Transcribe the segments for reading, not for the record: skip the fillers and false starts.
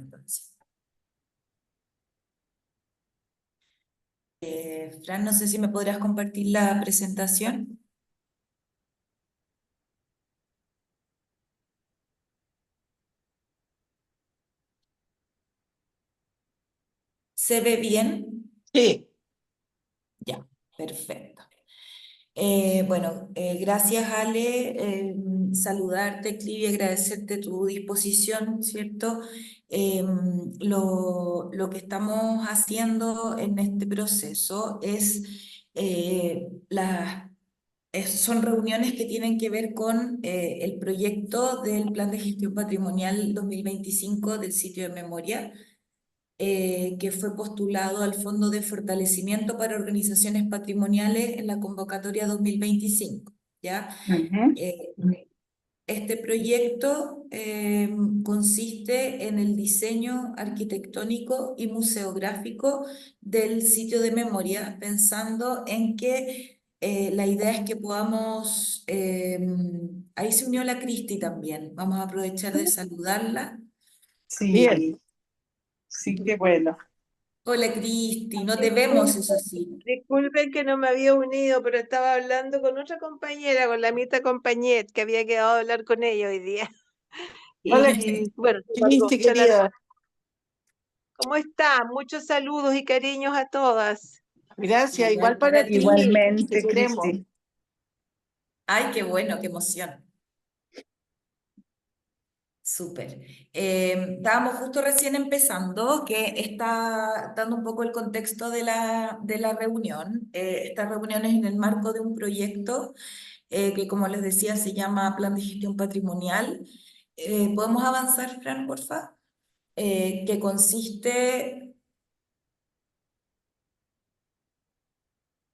Entonces, Fran, no sé si me podrás compartir la presentación. ¿Se ve bien? Sí, Ya, perfecto. Gracias Ale, saludarte, Clivi, agradecerte tu disposición, ¿cierto? Lo que estamos haciendo en este proceso son reuniones que tienen que ver con el proyecto del Plan de Gestión Patrimonial 2025 del sitio de memoria, que fue postulado al Fondo de Fortalecimiento para Organizaciones Patrimoniales en la convocatoria 2025, ¿ya? ujú, Eh, este proyecto consiste en el diseño arquitectónico y museográfico del sitio de memoria, pensando en que la idea es que podamos, ahí se unió la Cristi también, vamos a aprovechar de saludarla. bien. Sí, sí, qué bueno. Hola Cristi, no te vemos, eso Disculpen, sí. disculpen que no me había unido, pero estaba hablando con otra compañera, con la Mita Compañet, que había quedado a hablar con ella hoy día. Hola, Y bueno, se largó, Cristi, se largó. querida. ¿Cómo está? Muchos saludos y cariños a todas. Gracias, igual Igual para para ti. ti. Te Igualmente, queremos. Cristi. Ay, qué bueno, qué emoción. Súper. Estábamos justo recién empezando, que está dando un poco el contexto de la reunión. Esta reunión es en el marco de un proyecto que, como les decía, se llama Plan de Gestión Patrimonial. ¿Podemos avanzar, Fran, porfa? Que consiste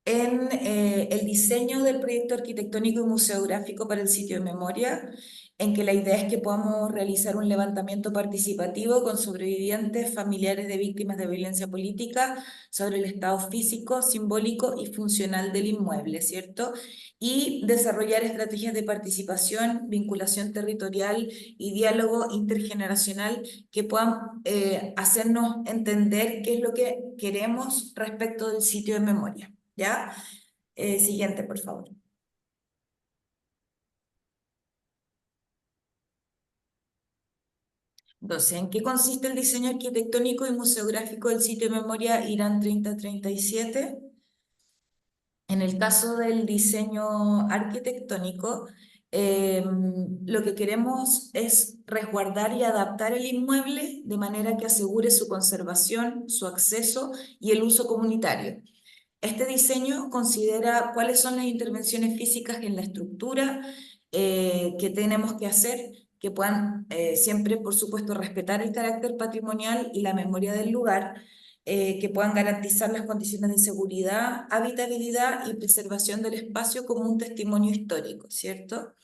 en el diseño del proyecto arquitectónico y museográfico para el sitio de memoria, en que la idea es que podamos realizar un levantamiento participativo con sobrevivientes, familiares de víctimas de violencia política, sobre el estado físico, simbólico y funcional del inmueble, ¿cierto? Y desarrollar estrategias de participación, vinculación territorial y diálogo intergeneracional que puedan hacernos entender qué es lo que queremos respecto del sitio de memoria. ¿Ya? Siguiente, por favor. Entonces, ¿en qué consiste el diseño arquitectónico y museográfico del sitio de memoria Irán 3037? En el caso del diseño arquitectónico, lo que queremos es resguardar y adaptar el inmueble de manera que asegure su conservación, su acceso y el uso comunitario. Este diseño considera cuáles son las intervenciones físicas en la estructura que tenemos que hacer, que puedan siempre, por supuesto, respetar el carácter patrimonial y la memoria del lugar, que puedan garantizar las condiciones de seguridad, habitabilidad y preservación del espacio como un testimonio histórico, ¿cierto?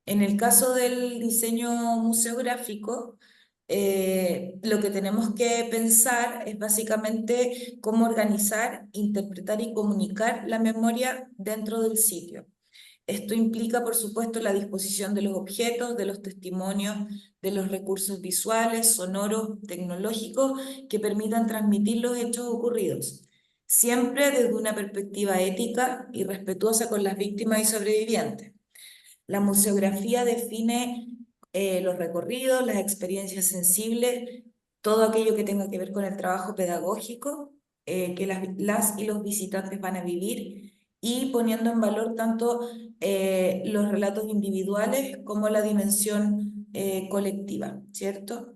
En el caso del diseño museográfico, lo que tenemos que pensar es básicamente cómo organizar, interpretar y comunicar la memoria dentro del sitio. Esto implica, por supuesto, la disposición de los objetos, de los testimonios, de los recursos visuales, sonoros, tecnológicos que permitan transmitir los hechos ocurridos, siempre desde una perspectiva ética y respetuosa con las víctimas y sobrevivientes. La museografía define los recorridos, las experiencias sensibles, todo aquello que tenga que ver con el trabajo pedagógico que las y los visitantes van a vivir, y poniendo en valor tanto los relatos individuales como la dimensión colectiva, ¿cierto?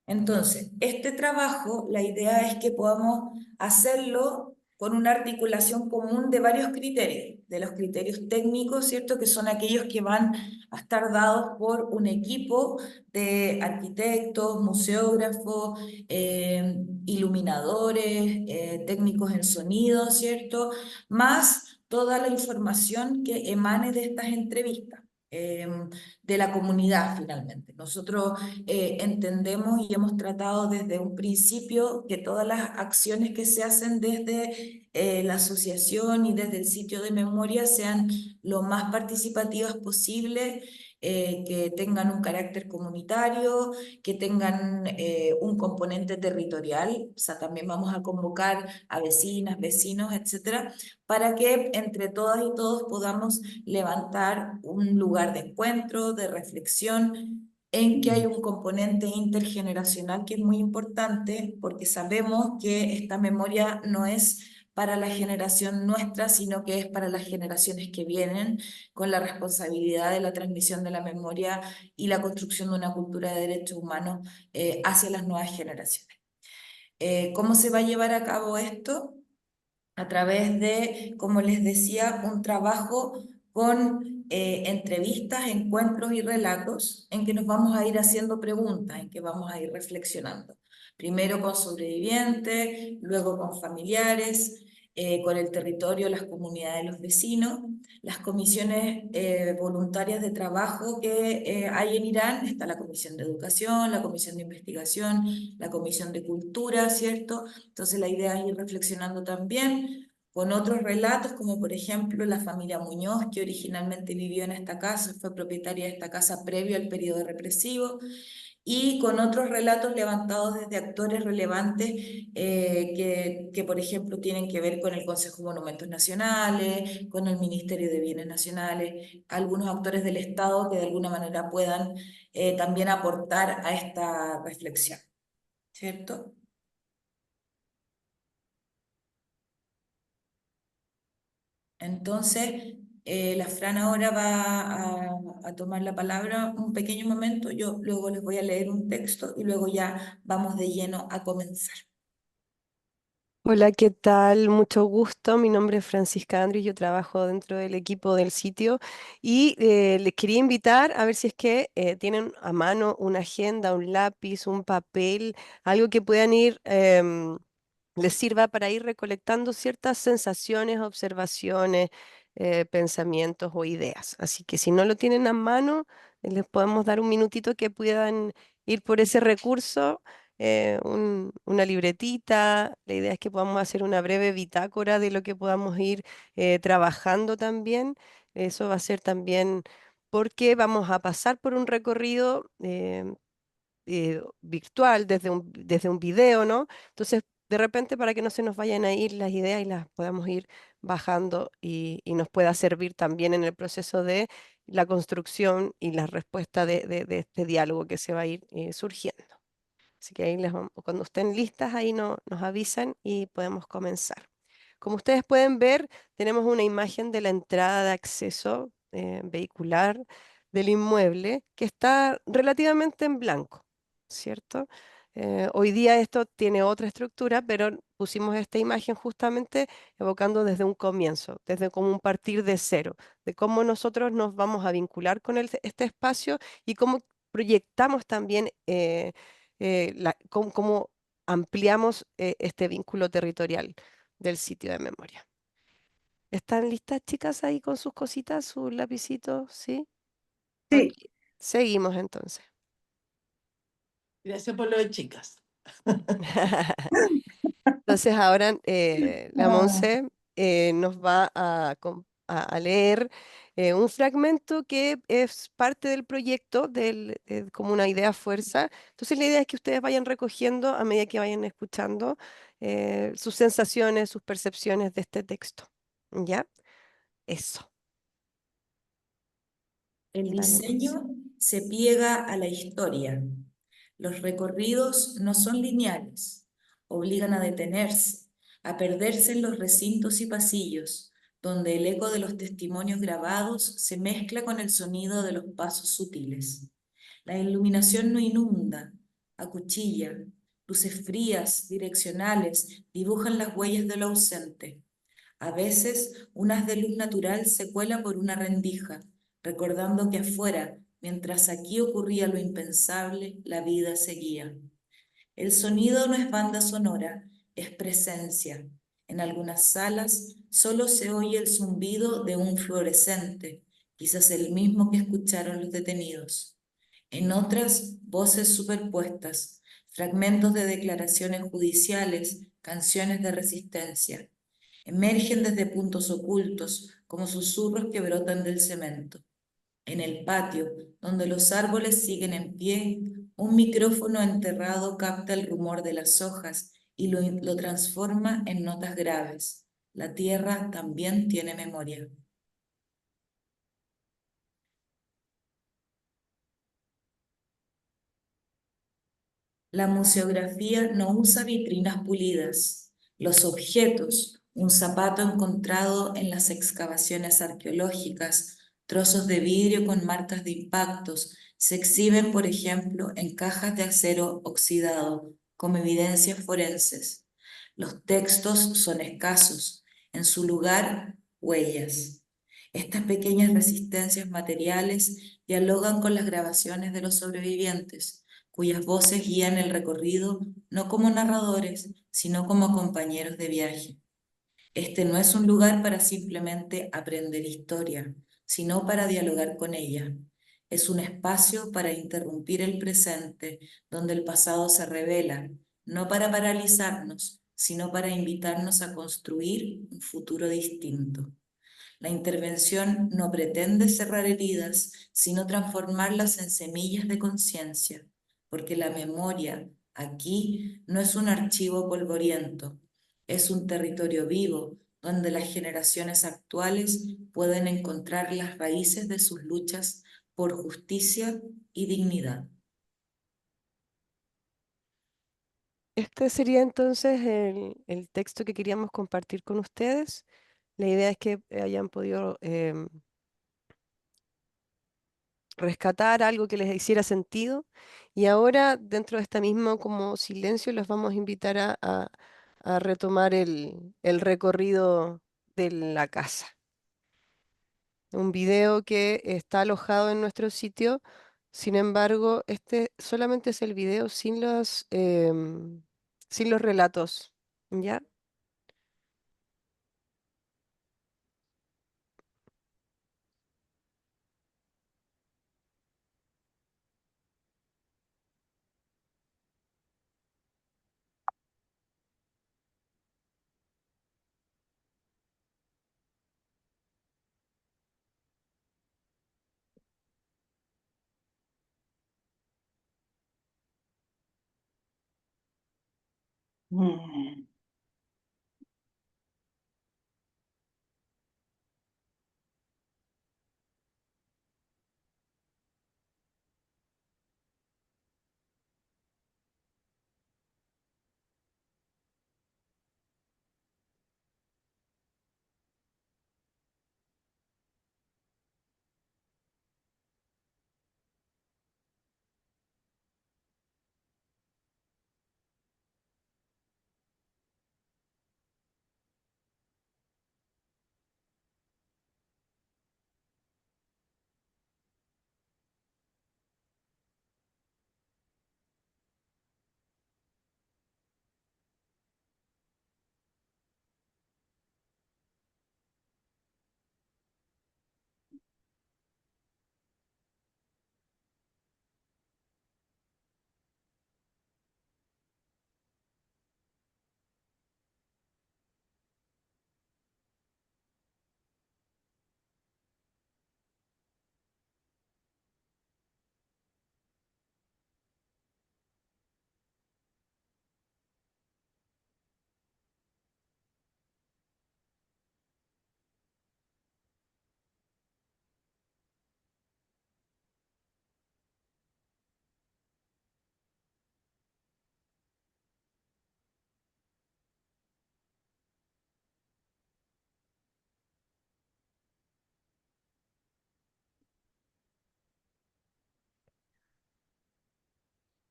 Entonces, este trabajo, la idea es que podamos hacerlo con una articulación común de varios criterios, de los criterios técnicos, ¿cierto? Que son aquellos que van a estar dados por un equipo de arquitectos, museógrafos, iluminadores, técnicos en sonido, ¿cierto? Más toda la información que emane de estas entrevistas. de la comunidad finalmente. Nosotros entendemos y hemos tratado desde un principio que todas las acciones que se hacen desde la asociación y desde el sitio de memoria sean lo más participativas posible, que tengan un carácter comunitario, que tengan un componente territorial, o sea, también vamos a convocar a vecinas, vecinos, etcétera, para que entre todas y todos podamos levantar un lugar de encuentro, de reflexión, en que hay un componente intergeneracional que es muy importante, porque sabemos que esta memoria no es para la generación nuestra, sino que es para las generaciones que vienen, con la responsabilidad de la transmisión de la memoria y la construcción de una cultura de derechos humanos hacia las nuevas generaciones. ¿Cómo se va a llevar a cabo esto? A través de, como les decía, un trabajo con entrevistas, encuentros y relatos en que nos vamos a ir haciendo preguntas, en que vamos a ir reflexionando. Primero con sobrevivientes, luego con familiares, con el territorio, las comunidades, los vecinos, las comisiones voluntarias de trabajo que hay en Irán. Está la Comisión de Educación, la Comisión de Investigación, la Comisión de Cultura, ¿cierto? Entonces la idea es ir reflexionando también con otros relatos, como por ejemplo la familia Muñoz, que originalmente vivió en esta casa, fue propietaria de esta casa previo al periodo represivo, y con otros relatos levantados desde actores relevantes que, por ejemplo, tienen que ver con el Consejo de Monumentos Nacionales, con el Ministerio de Bienes Nacionales, algunos actores del Estado que de alguna manera puedan también aportar a esta reflexión, ¿cierto? Entonces, la Fran ahora va a tomar la palabra un pequeño momento, yo luego les voy a leer un texto y luego ya vamos de lleno a comenzar. Hola, ¿qué tal? Mucho gusto. Mi nombre es Francisca Andri, yo trabajo dentro del equipo del sitio y les quería invitar a ver si es que tienen a mano una agenda, un lápiz, un papel, algo que puedan ir, les sirva para ir recolectando ciertas sensaciones, observaciones, pensamientos o ideas. Así que si no lo tienen a mano, les podemos dar un minutito que puedan ir por ese recurso, una libretita. La idea es que podamos hacer una breve bitácora de lo que podamos ir trabajando también. Eso va a ser también porque vamos a pasar por un recorrido virtual desde un video, ¿no? Entonces, de repente, para que no se nos vayan a ir las ideas y las podamos ir bajando y nos pueda servir también en el proceso de la construcción y la respuesta de este diálogo que se va a ir surgiendo. Así que ahí cuando estén listas, ahí nos avisan y podemos comenzar. Como ustedes pueden ver, tenemos una imagen de la entrada de acceso vehicular del inmueble que está relativamente en blanco, ¿cierto? Hoy día esto tiene otra estructura, pero pusimos esta imagen justamente evocando desde un comienzo, desde como un partir de cero, de cómo nosotros nos vamos a vincular con este espacio y cómo proyectamos también cómo ampliamos este vínculo territorial del sitio de memoria. ¿Están listas, chicas, ahí con sus cositas, sus lapicitos? ¿Sí? Sí. Ok. Seguimos entonces. Gracias por lo de chicas. Entonces ahora la Ah, Monse nos va a leer un fragmento que es parte del proyecto, como una idea fuerza. Entonces la idea es que ustedes vayan recogiendo a medida que vayan escuchando sus sensaciones, sus percepciones de este texto. ¿Ya? Eso. El Dale, Monse. diseño se pliega a la historia. Los recorridos no son lineales, obligan a detenerse, a perderse en los recintos y pasillos, donde el eco de los testimonios grabados se mezcla con el sonido de los pasos sutiles. La iluminación no inunda, acuchilla, luces frías, direccionales, dibujan las huellas de lo ausente. A veces, un haz de luz natural se cuela por una rendija, recordando que afuera, mientras aquí ocurría lo impensable, la vida seguía. El sonido no es banda sonora, es presencia. En algunas salas solo se oye el zumbido de un fluorescente, quizás el mismo que escucharon los detenidos. En otras, voces superpuestas, fragmentos de declaraciones judiciales, canciones de resistencia. Emergen desde puntos ocultos, como susurros que brotan del cemento. En el patio, donde los árboles siguen en pie, un micrófono enterrado capta el rumor de las hojas y lo transforma en notas graves. La tierra también tiene memoria. La museografía no usa vitrinas pulidas. Los objetos, un zapato encontrado en las excavaciones arqueológicas, trozos de vidrio con marcas de impactos, se exhiben, por ejemplo, en cajas de acero oxidado, como evidencias forenses. Los textos son escasos. En su lugar, huellas. Estas pequeñas resistencias materiales dialogan con las grabaciones de los sobrevivientes, cuyas voces guían el recorrido no como narradores, sino como compañeros de viaje. Este no es un lugar para simplemente aprender historia, sino para dialogar con ella. Es un espacio para interrumpir el presente, donde el pasado se revela, no para paralizarnos, sino para invitarnos a construir un futuro distinto. La intervención no pretende cerrar heridas, sino transformarlas en semillas de conciencia, porque la memoria aquí no es un archivo polvoriento, es un territorio vivo donde las generaciones actuales pueden encontrar las raíces de sus luchas por justicia y dignidad. Este sería entonces el texto que queríamos compartir con ustedes. La idea es que hayan podido rescatar algo que les hiciera sentido. Y ahora, dentro de este mismo como silencio, los vamos a invitar a retomar el recorrido de la casa. Un video que está alojado en nuestro sitio. Sin embargo, este solamente es el video sin los relatos, ¿ya? Mm.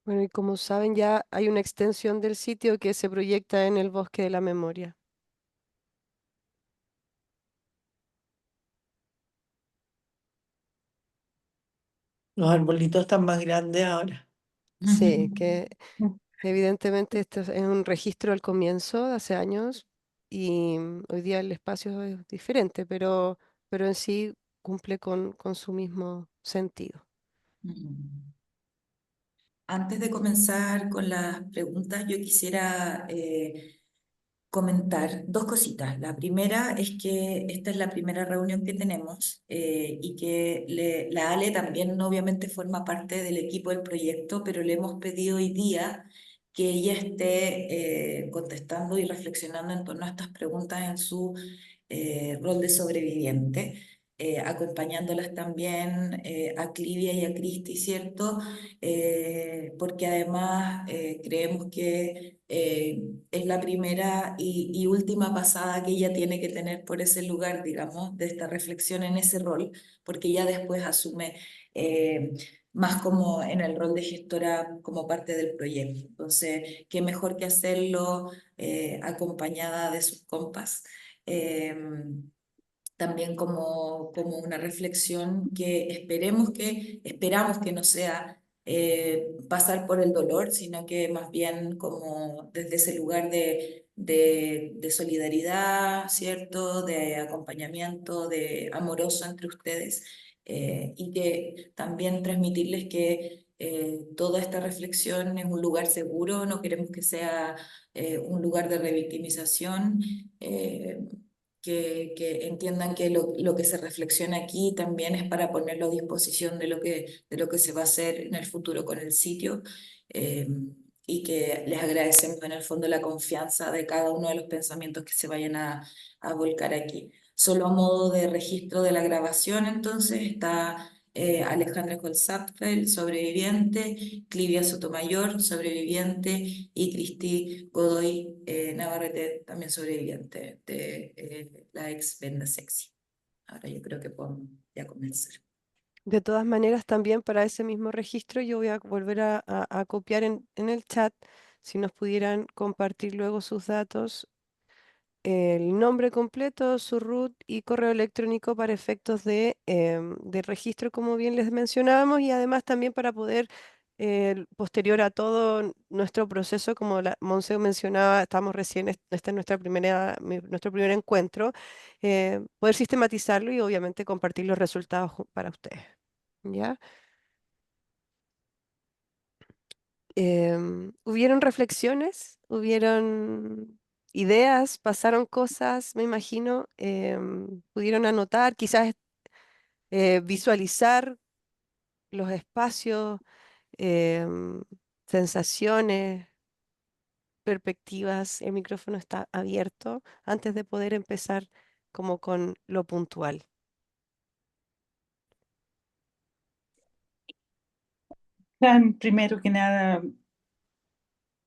Bueno, y como saben, ya hay una extensión del sitio que se proyecta en el Bosque de la Memoria. Los arbolitos están más grandes ahora. Sí, que Mm. evidentemente esto es un registro al comienzo, de hace años, y hoy día el espacio es diferente, pero en sí cumple con su mismo sentido. Antes de comenzar con las preguntas, yo quisiera comentar dos cositas. La primera es que esta es la primera reunión que tenemos y que la Ale también obviamente forma parte del equipo del proyecto, pero le hemos pedido hoy día que ella esté contestando y reflexionando en torno a estas preguntas en su rol de sobreviviente. Acompañándolas también a Clivia y a Cristi, ¿cierto? Porque además creemos que es la primera y última pasada que ella tiene que tener por ese lugar, digamos, de esta reflexión en ese rol, porque ya después asume más como en el rol de gestora como parte del proyecto. Entonces, qué mejor que hacerlo acompañada de sus compas. También como una reflexión que esperamos que no sea pasar por el dolor, sino que más bien como desde ese lugar de solidaridad, ¿cierto? De acompañamiento, de amoroso entre ustedes, y que también transmitirles que toda esta reflexión es un lugar seguro, no queremos que sea un lugar de revictimización. Que entiendan que lo que se reflexiona aquí también es para ponerlo a disposición de lo que se va a hacer en el futuro con el sitio, eh, y que les agradecemos en el fondo la confianza de cada uno de los pensamientos que se vayan a volcar aquí. Solo a modo de registro de la grabación, entonces, está Alejandra Colzapfel, sobreviviente, Clivia Sotomayor, sobreviviente, y Cristi Godoy Navarrete, también sobreviviente de la ex Venda Sexy. Ahora yo creo que podemos ya comenzar. De todas maneras, también para ese mismo registro yo voy a volver a copiar en el chat, si nos pudieran compartir luego sus datos, el nombre completo, su root y correo electrónico para efectos de registro, como bien les mencionábamos, y además también para poder, posterior a todo nuestro proceso, como la Monse mencionaba, estamos recién, esta es nuestro primer encuentro, poder sistematizarlo y obviamente compartir los resultados para ustedes. ¿Ya? ¿Hubieron reflexiones? ¿Hubieron ideas? ¿Pasaron cosas? Me imagino. ¿Pudieron anotar? Quizás visualizar los espacios, em, sensaciones, perspectivas. El micrófono está abierto antes de poder empezar como con lo puntual. Fran, primero que nada,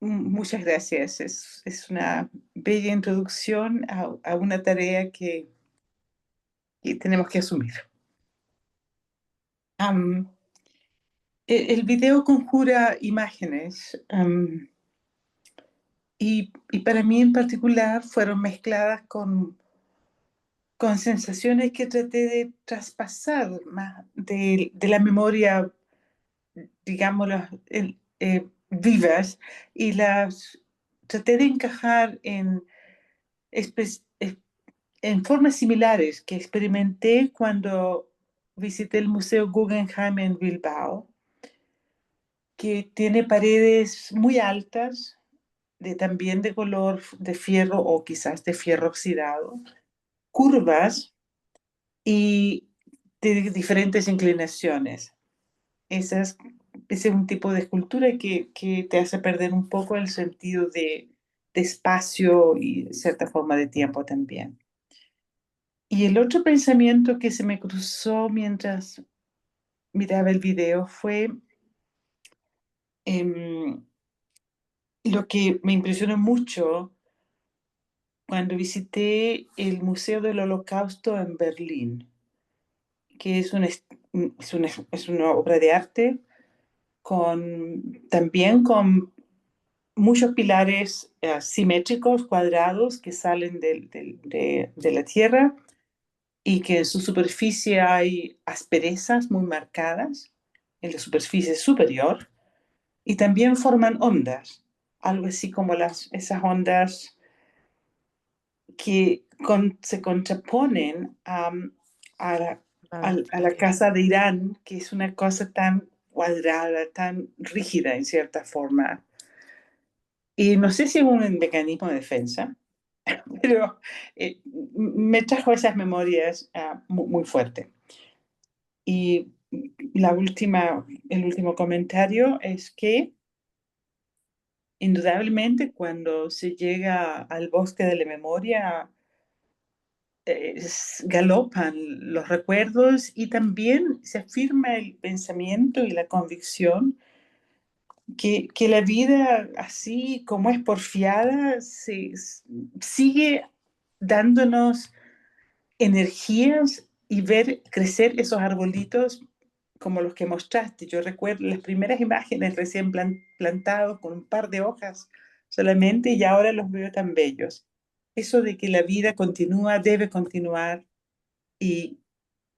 muchas gracias. Es una bella introducción a una tarea que tenemos que asumir. El video conjura imágenes y para mí en particular fueron mezcladas con sensaciones que traté de traspasar más de la memoria, digámoslo, vivas, y las traté de encajar en formas similares que experimenté cuando visité el Museo Guggenheim en Bilbao, que tiene paredes muy altas, también de color de fierro o quizás de fierro oxidado, curvas y de diferentes inclinaciones. Ese es un tipo de escultura que te hace perder un poco el sentido de espacio y cierta forma de tiempo también. Y el otro pensamiento que se me cruzó mientras miraba el video fue lo que me impresionó mucho cuando visité el Museo del Holocausto en Berlín, que es una obra de arte también con muchos pilares simétricos, cuadrados, que salen de la tierra, y que en su superficie hay asperezas muy marcadas, en la superficie superior, y también forman ondas, algo así como esas ondas que se contraponen a Claro. a la casa de Irán, que es una cosa tan cuadrada, tan rígida en cierta forma. Y no sé si es un mecanismo de defensa, pero me trajo esas memorias muy fuerte. Y el último comentario es que indudablemente cuando se llega al bosque de la memoria, galopan los recuerdos y también se afirma el pensamiento y la convicción que la vida, así como es porfiada, sigue dándonos energías y ver crecer esos arbolitos como los que mostraste. Yo recuerdo las primeras imágenes recién plantados con un par de hojas solamente y ahora los veo tan bellos. Eso de que la vida continúa, debe continuar y,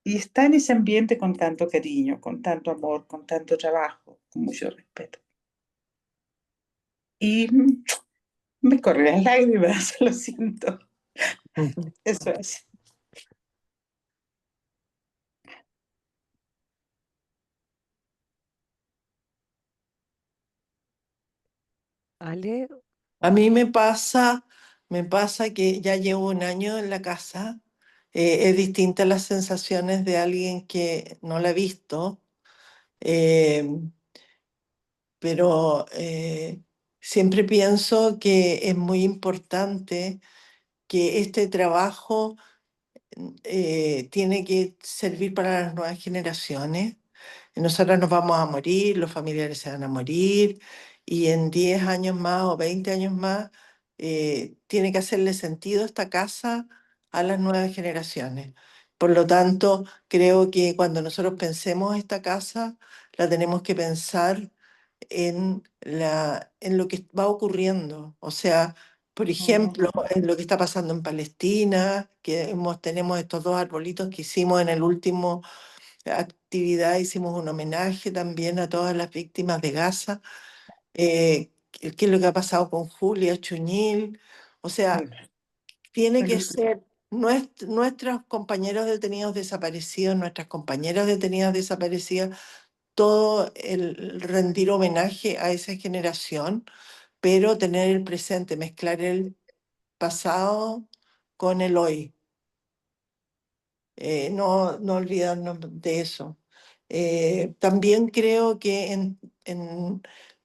y está en ese ambiente con tanto cariño, con tanto amor, con tanto trabajo, con mucho respeto. Y me corren las lágrimas, lo siento. Eso es. Ale, A mí me pasa que ya llevo un año en la casa. Es distinta las sensaciones de alguien que no la ha visto, eh, pero siempre pienso que es muy importante que este trabajo tiene que servir para las nuevas generaciones. Nosotros nos vamos a morir, los familiares se van a morir, y en 10 años más o 20 años más tiene que hacerle sentido esta casa a las nuevas generaciones. Por lo tanto, creo que cuando nosotros pensemos esta casa, la tenemos que pensar en lo que va ocurriendo. O sea, por ejemplo, en lo que está pasando en Palestina, que tenemos estos dos arbolitos que hicimos en el último actividad, hicimos un homenaje también a todas las víctimas de Gaza, qué es lo que ha pasado con Julia Chuñil. O sea, tiene que ser nuestros compañeros detenidos desaparecidos, nuestras compañeras detenidas desaparecidas, todo el rendir homenaje a esa generación, pero tener el presente, mezclar el pasado con el hoy. No olvidarnos de eso. También creo que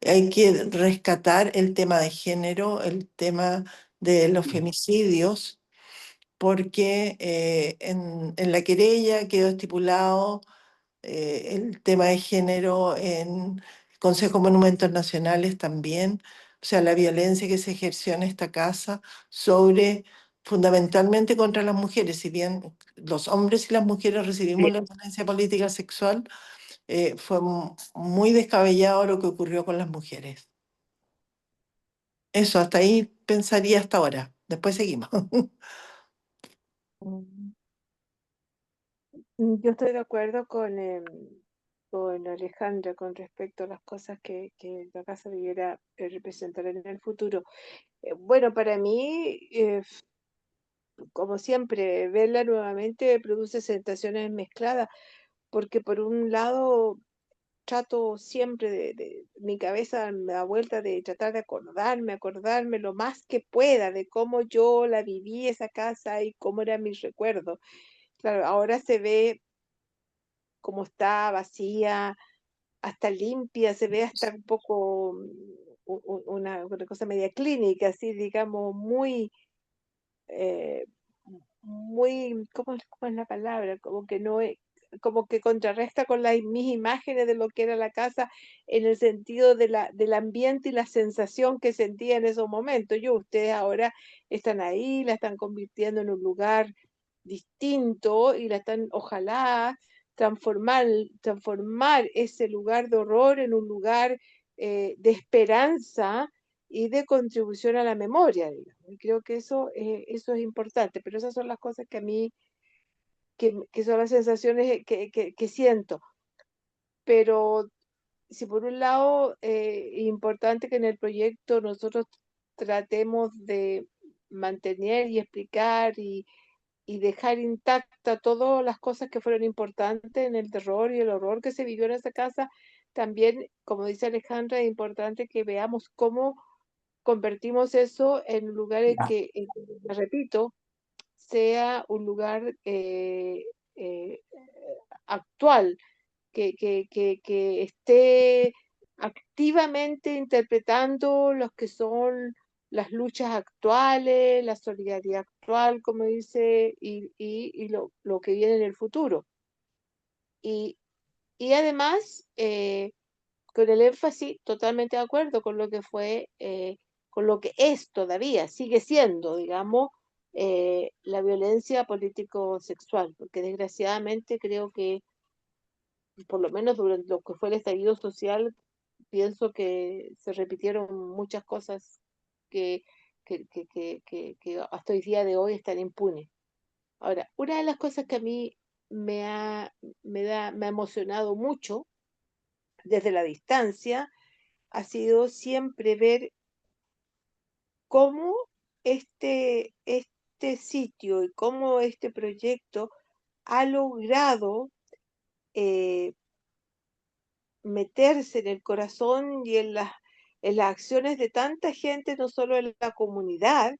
hay que rescatar el tema de género, el tema de los femicidios, porque en la querella quedó estipulado el tema de género en Consejo de Monumentos Nacionales también, o sea, la violencia que se ejerció en esta casa sobre, fundamentalmente contra las mujeres, si bien los hombres y las mujeres recibimos la violencia política sexual, fue muy descabellado lo que ocurrió con las mujeres. Eso, hasta ahí pensaría hasta ahora. Después seguimos. Yo estoy de acuerdo con Alejandra con respecto a las cosas que la casa debiera representar en el futuro. Bueno, para mí, como siempre, verla nuevamente produce sensaciones mezcladas, porque por un lado trato siempre mi cabeza me da vuelta de tratar de acordarme lo más que pueda de cómo yo la viví esa casa y cómo era mi recuerdo. Claro, ahora se ve como está vacía, hasta limpia, se ve hasta un poco una cosa media clínica, así digamos, eh, muy, cómo es la palabra? Como que no es, como que contrarresta con mis imágenes de lo que era la casa en el sentido del ambiente y la sensación que sentía en esos momentos. Ustedes ahora están ahí, la están convirtiendo en un lugar distinto y la están, ojalá, transformar ese lugar de horror en un lugar de esperanza y de contribución a la memoria, digamos. Y creo que eso es importante, pero esas son las cosas que a mí, que son las sensaciones que siento. Pero si por un lado es importante que en el proyecto nosotros tratemos de mantener y explicar y dejar intacta todas las cosas que fueron importantes en el terror y el horror que se vivió en esa casa. También, como dice Alejandra, es importante que veamos cómo convertimos eso en un lugar repito, sea un lugar eh, actual, que esté activamente interpretando los que son las luchas actuales, la solidaridad actual, como dice, y lo que viene en el futuro. Y, y además, con el énfasis, totalmente de acuerdo con lo que fue, con lo que es todavía, sigue siendo, digamos, la violencia político-sexual, porque desgraciadamente creo que, por lo menos durante lo que fue el estallido social, pienso que se repitieron muchas cosas que, que hasta hoy día de hoy están impunes. Ahora, una de las cosas que a mí me ha emocionado mucho desde la distancia ha sido siempre ver cómo este sitio y cómo este proyecto ha logrado eh, meterse en el corazón y en las acciones de tanta gente, no solo en la comunidad,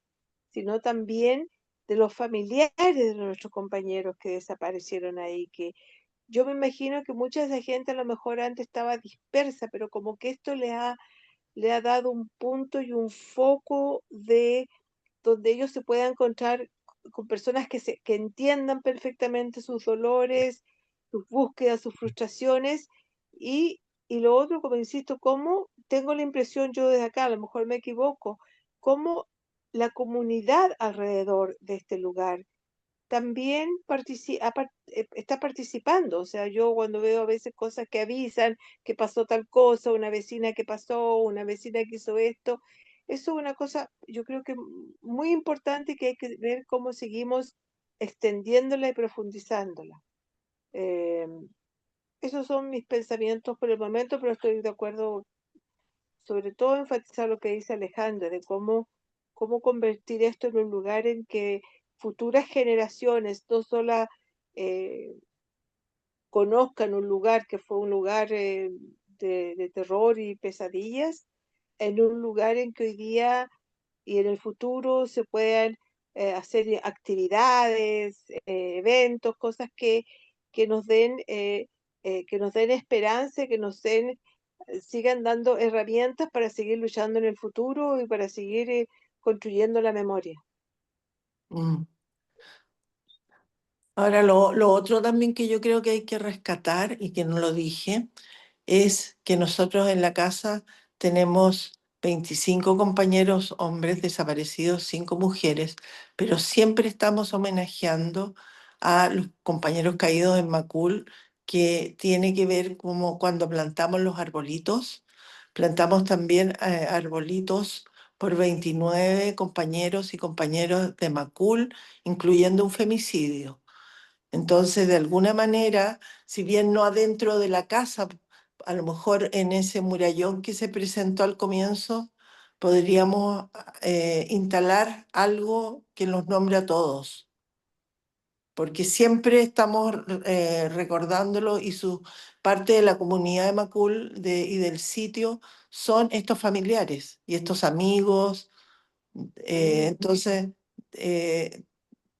sino también de los familiares de nuestros compañeros que desaparecieron ahí, que yo me imagino que mucha de esa gente a lo mejor antes estaba dispersa, pero como que esto le ha dado un punto y un foco de donde ellos se puedan encontrar con personas que entiendan perfectamente sus dolores, sus búsquedas, sus frustraciones y lo otro, como insisto, como tengo la impresión yo desde acá, a lo mejor me equivoco, como la comunidad alrededor de este lugar también está participando. O sea, yo cuando veo a veces cosas que avisan que pasó tal cosa, una vecina que pasó, una vecina que hizo esto, eso es una cosa, yo creo que muy importante que hay que ver cómo seguimos extendiéndola y profundizándola. Eh, Esos son mis pensamientos por el momento, pero estoy de acuerdo, sobre todo enfatizar lo que dice Alejandra, de cómo convertir esto en un lugar en que futuras generaciones no solo eh, conozcan un lugar que fue un lugar de terror y pesadillas, en un lugar en que hoy día y en el futuro se puedan hacer actividades, eventos, cosas que nos den esperanza, que nos den, sigan dando herramientas para seguir luchando en el futuro y para seguir construyendo la memoria. Mm. Ahora, lo otro también que yo creo que hay que rescatar y que no lo dije, es que nosotros en la casa tenemos 25 compañeros hombres desaparecidos, 5 mujeres, pero siempre estamos homenajeando a los compañeros caídos en Macul, que tiene que ver como cuando plantamos los arbolitos, plantamos también arbolitos por 29 compañeros y compañeros de Macul, incluyendo un femicidio. Entonces, de alguna manera, si bien no adentro de la casa, a lo mejor en ese murallón que se presentó al comienzo, podríamos instalar algo que los nombre a todos, porque siempre estamos recordándolo y su parte de la comunidad de Macul y del sitio son estos familiares y estos amigos. Entonces, eh,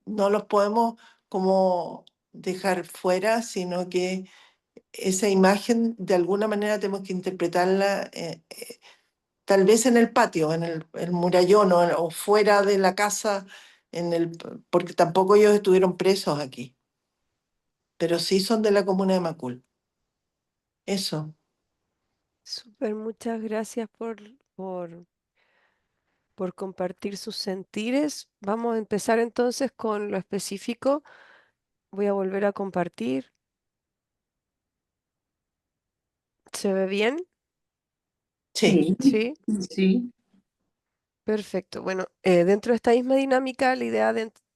no los podemos como dejar fuera, sino que esa imagen de alguna manera tenemos que interpretarla tal vez en el patio, en el murallón o fuera de la casa, porque tampoco ellos estuvieron presos aquí, pero sí son de la comuna de Macul. Eso. Súper, muchas gracias por compartir sus sentires. Vamos a empezar entonces con lo específico. Voy a volver a compartir. ¿Se ve bien? Sí. Sí, Sí. sí, Perfecto. Bueno, dentro de esta misma dinámica,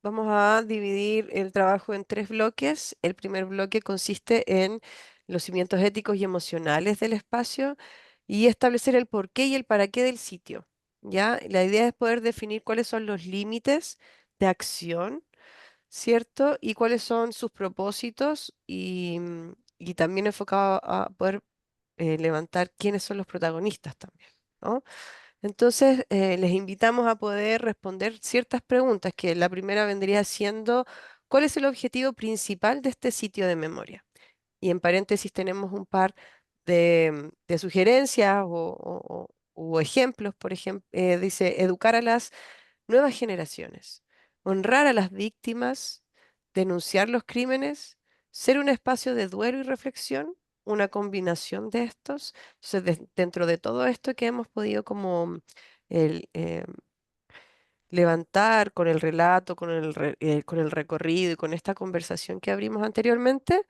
vamos a dividir el trabajo en 3 bloques. El primer bloque consiste en los cimientos éticos y emocionales del espacio y establecer el porqué y el para qué del sitio. ¿Ya? La idea es poder definir cuáles son los límites de acción ¿cierto? Y cuáles son sus propósitos y también enfocado a poder levantar quiénes son los protagonistas también, ¿no? Entonces, les invitamos a poder responder ciertas preguntas, que la primera vendría siendo, ¿cuál es el objetivo principal de este sitio de memoria? Y en paréntesis tenemos un par de sugerencias o ejemplos, por ejemplo, dice, educar a las nuevas generaciones, honrar a las víctimas, denunciar los crímenes, ser un espacio de duelo y reflexión, una combinación de estos. Entonces, dentro de todo esto que hemos podido como el, levantar con el relato, con el recorrido y con esta conversación que abrimos anteriormente,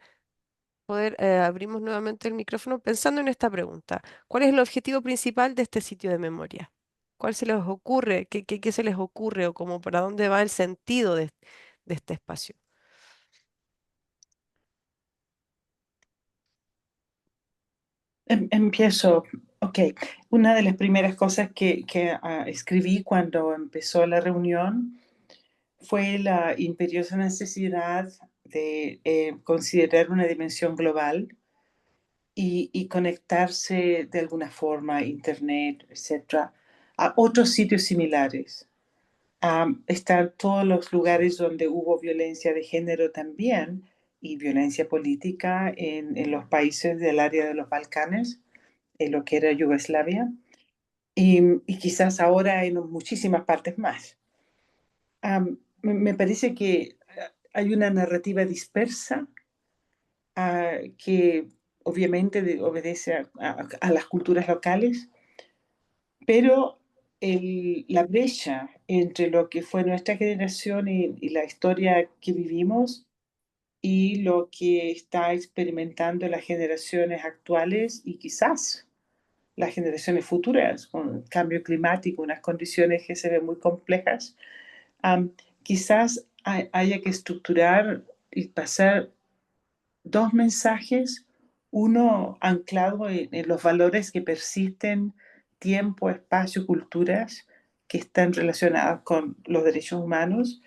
poder abrimos nuevamente el micrófono pensando en esta pregunta. ¿Cuál es el objetivo principal de este sitio de memoria? ¿Cuál se les ocurre? ¿Qué se les ocurre? ¿O como para dónde va el sentido de este espacio? Empiezo. Ok. Una de las primeras cosas que escribí cuando empezó la reunión fue la imperiosa necesidad de considerar una dimensión global y conectarse de alguna forma a Internet, etcétera, a otros sitios similares. Están todos los lugares donde hubo violencia de género también y violencia política en los países del área de los Balcanes, en lo que era Yugoslavia, y quizás ahora en muchísimas partes más. Me parece que hay una narrativa dispersa que obviamente obedece a las culturas locales, pero la brecha entre lo que fue nuestra generación y la historia que vivimos y lo que está experimentando las generaciones actuales y quizás las generaciones futuras, con el cambio climático, unas condiciones que se ven muy complejas, quizás haya que estructurar y pasar dos mensajes, uno anclado en los valores que persisten, tiempo, espacio, culturas, que están relacionadas con los derechos humanos,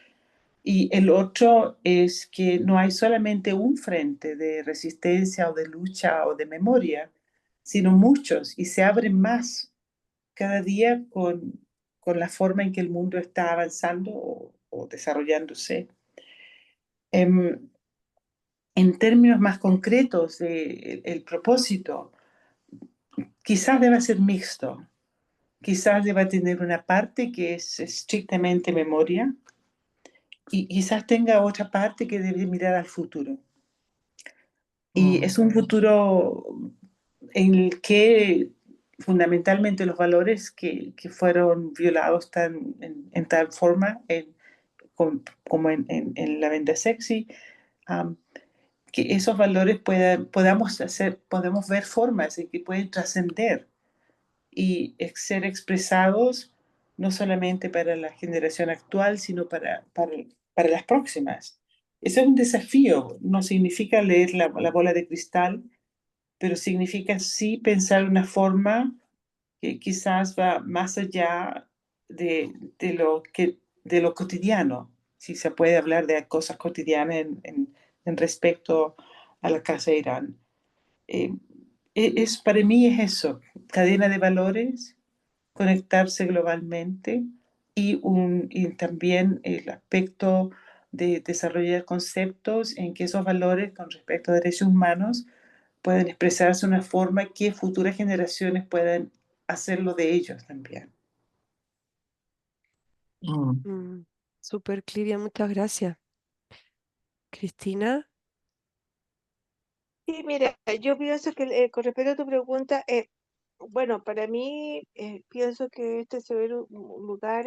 y el otro es que no hay solamente un frente de resistencia o de lucha o de memoria, sino muchos, y se abren más cada día con la forma en que el mundo está avanzando o desarrollándose. En términos más concretos el propósito, quizás deba ser mixto, quizás deba tener una parte que es estrictamente memoria y quizás tenga otra parte que debe mirar al futuro. Y es un futuro en el que fundamentalmente los valores que fueron violados en tal forma como en la venta sexy, que esos valores podemos ver formas en que pueden trascender y ser expresados no solamente para la generación actual, sino para las próximas. Ese es un desafío, no significa leer la bola de cristal, pero significa sí pensar una forma que quizás va más allá de lo cotidiano, si se puede hablar de cosas cotidianas en respecto a la Casa de Irán. Eh, para mí es eso, cadena de valores, conectarse globalmente y también el aspecto de desarrollar conceptos en que esos valores con respecto a derechos humanos pueden expresarse de una forma que futuras generaciones puedan hacerlo de ellos también. Súper, Clivia, muchas gracias. Cristina. Sí, mira, yo pienso que con respecto a tu pregunta, bueno, para mí pienso que este se ve un lugar,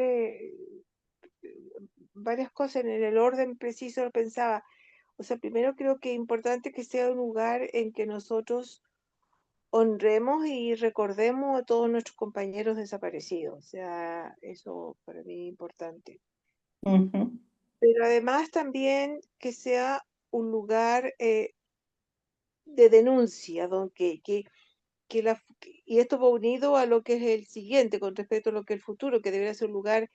varias cosas en el orden preciso lo pensaba. O sea, primero creo que es importante que sea un lugar en que nosotros honremos y recordemos a todos nuestros compañeros desaparecidos. O sea, eso para mí es importante. Ujú. Pero además también que sea un lugar de denuncia, y esto va unido a lo que es el siguiente, con respecto a lo que es el futuro, que debería ser un lugar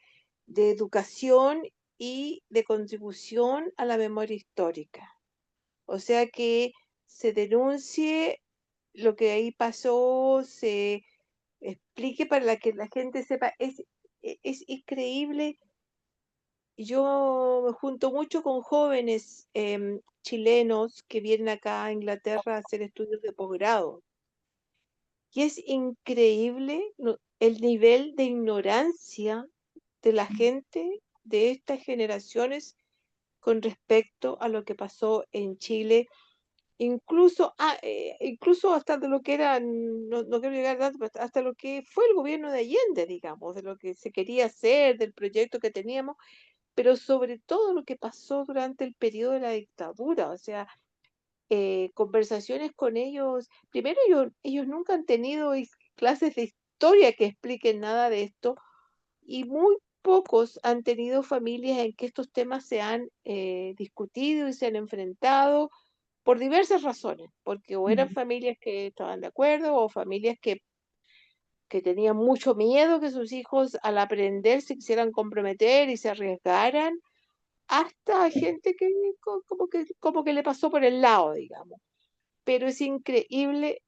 de educación y de contribución a la memoria histórica. O sea, que se denuncie lo que ahí pasó, se explique para que la gente sepa. Es increíble. Yo me junto mucho con jóvenes chilenos que vienen acá a Inglaterra a hacer estudios de posgrado. Y es increíble el nivel de ignorancia de la gente de estas generaciones con respecto a lo que pasó en Chile, incluso hasta de lo que era, no quiero llegar tanto, pero hasta lo que fue el gobierno de Allende, digamos, de lo que se quería hacer, del proyecto que teníamos, pero sobre todo lo que pasó durante el periodo de la dictadura. O sea, conversaciones con ellos. Primero, ellos nunca han tenido clases de historia que expliquen nada de esto, y muy pocos han tenido familias en que estos temas se han discutido y se han enfrentado por diversas razones, porque o eran familias que estaban de acuerdo o familias que tenían mucho miedo que sus hijos al aprender se quisieran comprometer y se arriesgaran, hasta gente que como que le pasó por el lado, digamos. Pero es increíble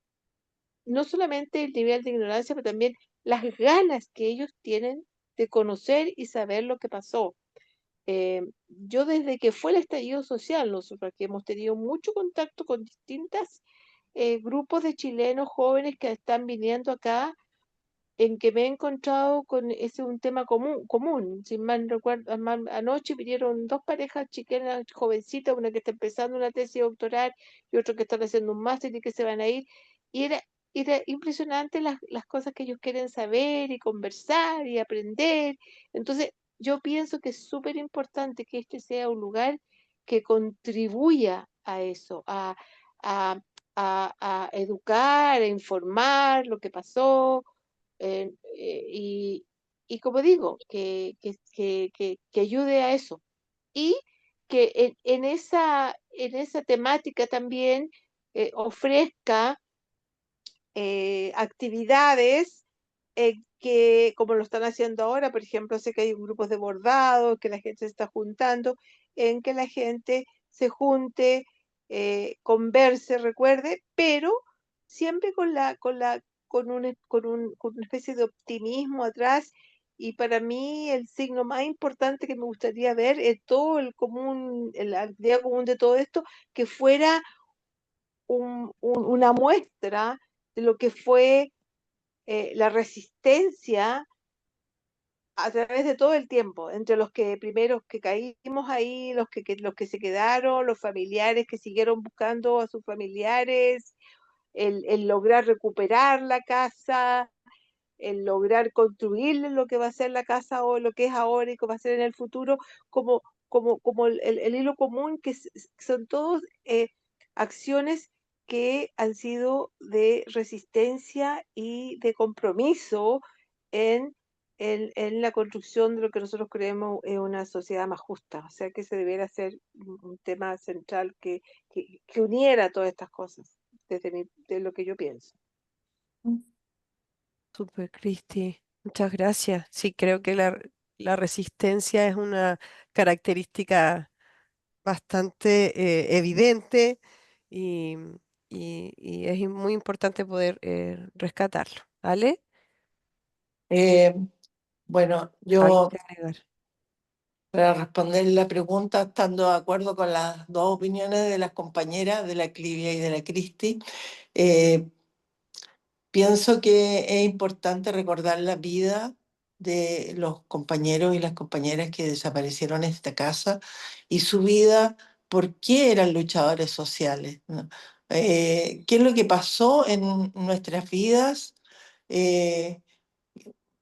no solamente el nivel de ignorancia, pero también las ganas que ellos tienen de conocer y saber lo que pasó. Yo desde que fue el estallido social, nosotros aquí hemos tenido mucho contacto con distintos grupos de chilenos jóvenes que están viniendo acá, en que me he encontrado con ese un tema común. Si mal recuerdo, anoche vinieron dos parejas chilenas jovencitas, una que está empezando una tesis doctoral y otro que están haciendo un máster y que se van a ir. Y era impresionante las cosas que ellos quieren saber y conversar y aprender. Entonces, yo pienso que es súper importante que este sea un lugar que contribuya a eso, a, a educar, a informar lo que pasó, y como digo, que ayude a eso. Y que en esa temática también ofrezca actividades que, como lo están haciendo ahora, por ejemplo, sé que hay grupos de bordado, que la gente se está juntando, en que la gente se junte, converse, recuerde, pero siempre con una especie de optimismo atrás. Y para mí el signo más importante que me gustaría ver es todo la idea común de todo esto, que fuera una muestra de lo que fue la resistencia a través de todo el tiempo, entre los que primeros que caímos ahí, los que se quedaron, los familiares que siguieron buscando a sus familiares, el lograr recuperar la casa, el lograr construirle lo que va a ser la casa o lo que es ahora y que va a ser en el futuro, como el hilo común, son todos acciones que han sido de resistencia y de compromiso en, en la construcción de lo que nosotros creemos es una sociedad más justa. O sea, que se debiera ser un tema central que uniera todas estas cosas, de lo que yo pienso. Super, Cristi. Muchas gracias. Sí, creo que la resistencia es una característica bastante evidente y, y es muy importante poder rescatarlo. ¿Vale? Eh, bueno, ¿Algo yo que agregar? para responder la pregunta, estando de acuerdo con las dos opiniones de las compañeras, de la Clivia y de la Cristi, eh, pienso que es importante recordar la vida de los compañeros y las compañeras que desaparecieron en esta casa y su vida, por qué eran luchadores sociales, ¿no? ¿Qué es lo que pasó en nuestras vidas? Eh,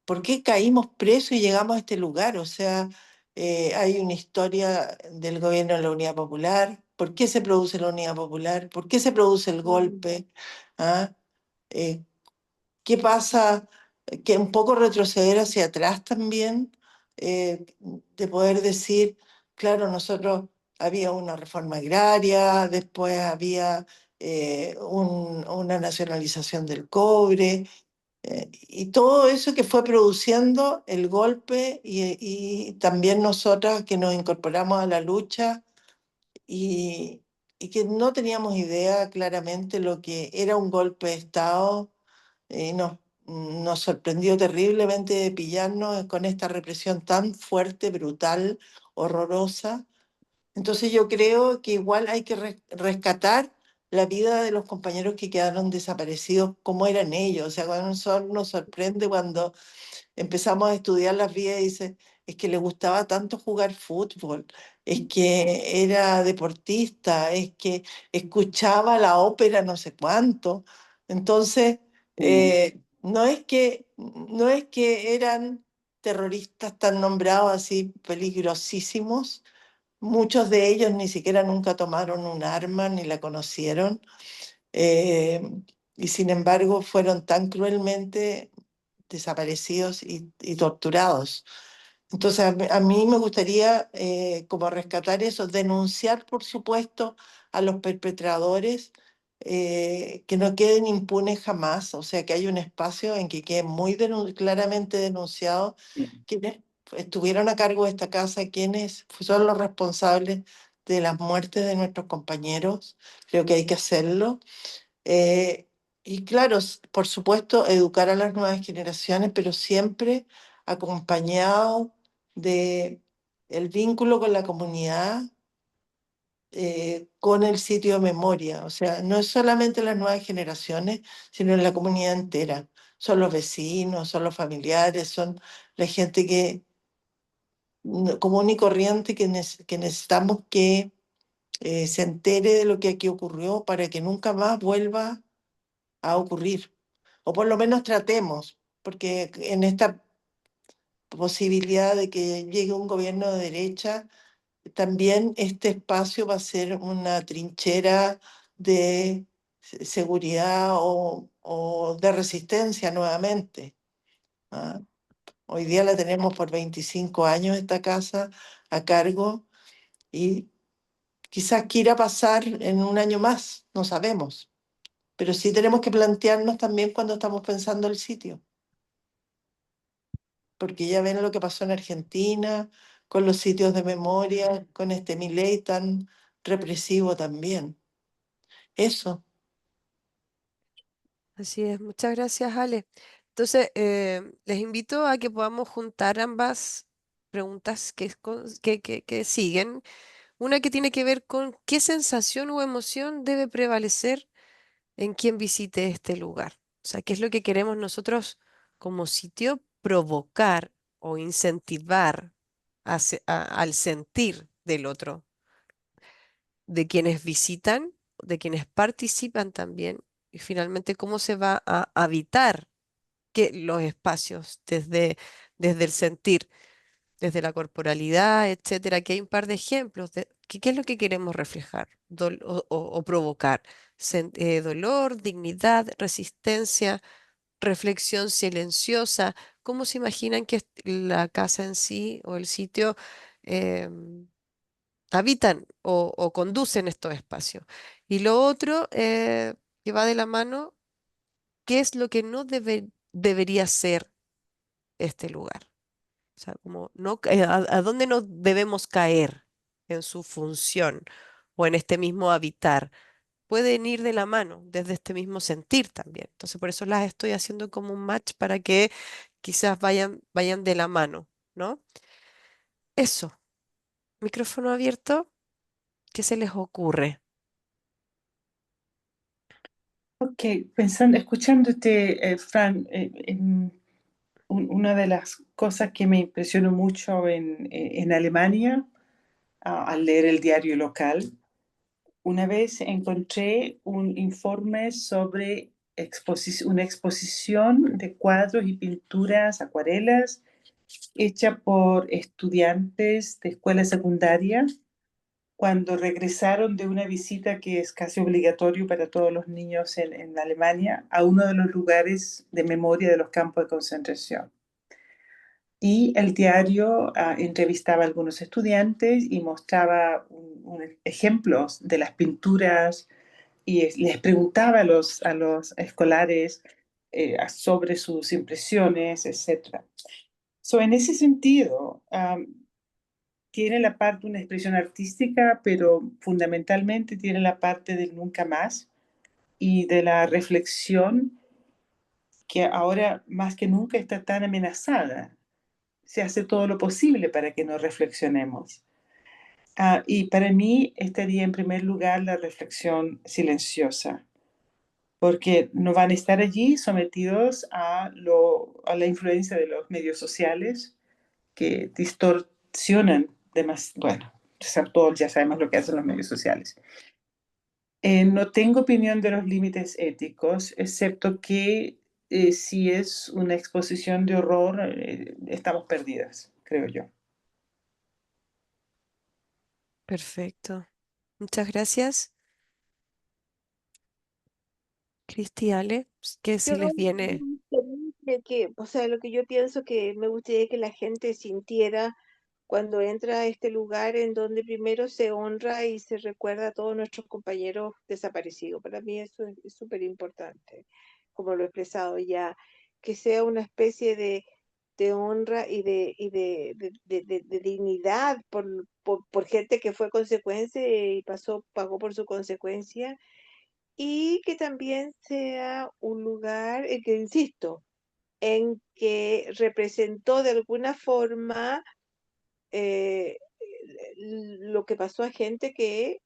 ¿Por qué caímos presos y llegamos a este lugar? O sea, hay una historia del gobierno de la Unidad Popular. ¿Por qué se produce la Unidad Popular? ¿Por qué se produce el golpe? ¿Ah? Eh, ¿Qué pasa? Que un poco retroceder hacia atrás también, de poder decir, claro, nosotros había una reforma agraria, después había una nacionalización del cobre, Y todo eso que fue produciendo el golpe y también nosotras que nos incorporamos a la lucha y que no teníamos idea claramente lo que era un golpe de Estado, nos sorprendió terriblemente de pillarnos con esta represión tan fuerte, brutal, horrorosa. Entonces yo creo que igual hay que rescatar la vida de los compañeros que quedaron desaparecidos, cómo eran ellos. O sea, cuando nos sorprende cuando empezamos a estudiar las vidas y dice, es que le gustaba tanto jugar fútbol, es que era deportista, es que escuchaba la ópera no sé cuánto. Entonces, no es que eran terroristas tan nombrados así peligrosísimos. Muchos de ellos ni siquiera nunca tomaron un arma ni la conocieron, eh, y sin embargo fueron tan cruelmente desaparecidos y torturados. Entonces, a mí me gustaría como rescatar eso, denunciar, por supuesto, a los perpetradores, que no queden impunes jamás, o sea, que hay un espacio en que quede muy claramente denunciado quienes estuvieron a cargo de esta casa, quienes son los responsables de las muertes de nuestros compañeros. Creo que hay que hacerlo. Eh, y claro, por supuesto, educar a las nuevas generaciones, pero siempre acompañado de el vínculo con la comunidad, con el sitio de memoria. O sea, no es solamente las nuevas generaciones, sino la comunidad entera. Son los vecinos, son los familiares, son la gente que común y corriente que necesitamos que se entere de lo que aquí ocurrió para que nunca más vuelva a ocurrir, o por lo menos tratemos, porque en esta posibilidad de que llegue un gobierno de derecha, también este espacio va a ser una trinchera de seguridad o de resistencia nuevamente. ¿Ah? Hoy día la tenemos por 25 años esta casa a cargo y quizás quiera pasar en un año más, no sabemos, pero sí tenemos que plantearnos también cuando estamos pensando el sitio. Porque ya ven lo que pasó en Argentina, con los sitios de memoria, con este Milei tan represivo también. Eso. Así es, muchas gracias, Ale. Entonces, les invito a que podamos juntar ambas preguntas que siguen. Una que tiene que ver con qué sensación o emoción debe prevalecer en quien visite este lugar. O sea, qué es lo que queremos nosotros como sitio provocar o incentivar al sentir del otro, de quienes visitan, de quienes participan también, y finalmente cómo se va a habitar los espacios desde el sentir, desde la corporalidad, etcétera. Aquí hay un par de ejemplos de qué es lo que queremos reflejar o provocar. Dolor, dignidad, resistencia, reflexión silenciosa. ¿Cómo se imaginan que la casa en sí o el sitio habitan o conducen estos espacios? Y lo otro que va de la mano, ¿qué es lo que no debería ser este lugar? O sea, como no, a dónde nos debemos caer en su función o en este mismo habitar. Pueden ir de la mano desde este mismo sentir también. Entonces, por eso las estoy haciendo como un match para que quizás vayan de la mano, ¿no? Eso, micrófono abierto, ¿qué se les ocurre? Ok, pensando, escuchándote, Fran, una de las cosas que me impresionó mucho en Alemania, al leer el diario local, una vez encontré un informe sobre una exposición de cuadros y pinturas, acuarelas, hecha por estudiantes de escuela secundaria cuando regresaron de una visita que es casi obligatorio para todos los niños en Alemania a uno de los lugares de memoria de los campos de concentración. Y el diario entrevistaba a algunos estudiantes y mostraba ejemplos de las pinturas y les preguntaba a los escolares sobre sus impresiones, etc. En ese sentido, tiene la parte de una expresión artística, pero fundamentalmente tiene la parte del nunca más y de la reflexión que ahora más que nunca está tan amenazada. Se hace todo lo posible para que no reflexionemos. Y para mí estaría en primer lugar la reflexión silenciosa, porque no van a estar allí sometidos a la influencia de los medios sociales que distorsionan bueno, todos ya sabemos lo que hacen los medios sociales. No tengo opinión de los límites éticos, excepto que si es una exposición de horror, estamos perdidas, creo yo. Perfecto. Muchas gracias, Cristi, Ale. ¿Qué Yo se les viene? o sea, lo que yo pienso que me gustaría que la gente sintiera cuando entra a este lugar en donde primero se honra y se recuerda a todos nuestros compañeros desaparecidos. Para mí eso es súper importante, como lo he expresado ya, que sea una especie de honra y de dignidad por gente que fue consecuencia y pagó por su consecuencia, y que también sea un lugar en que, insisto, en que representó de alguna forma lo que pasó a gente que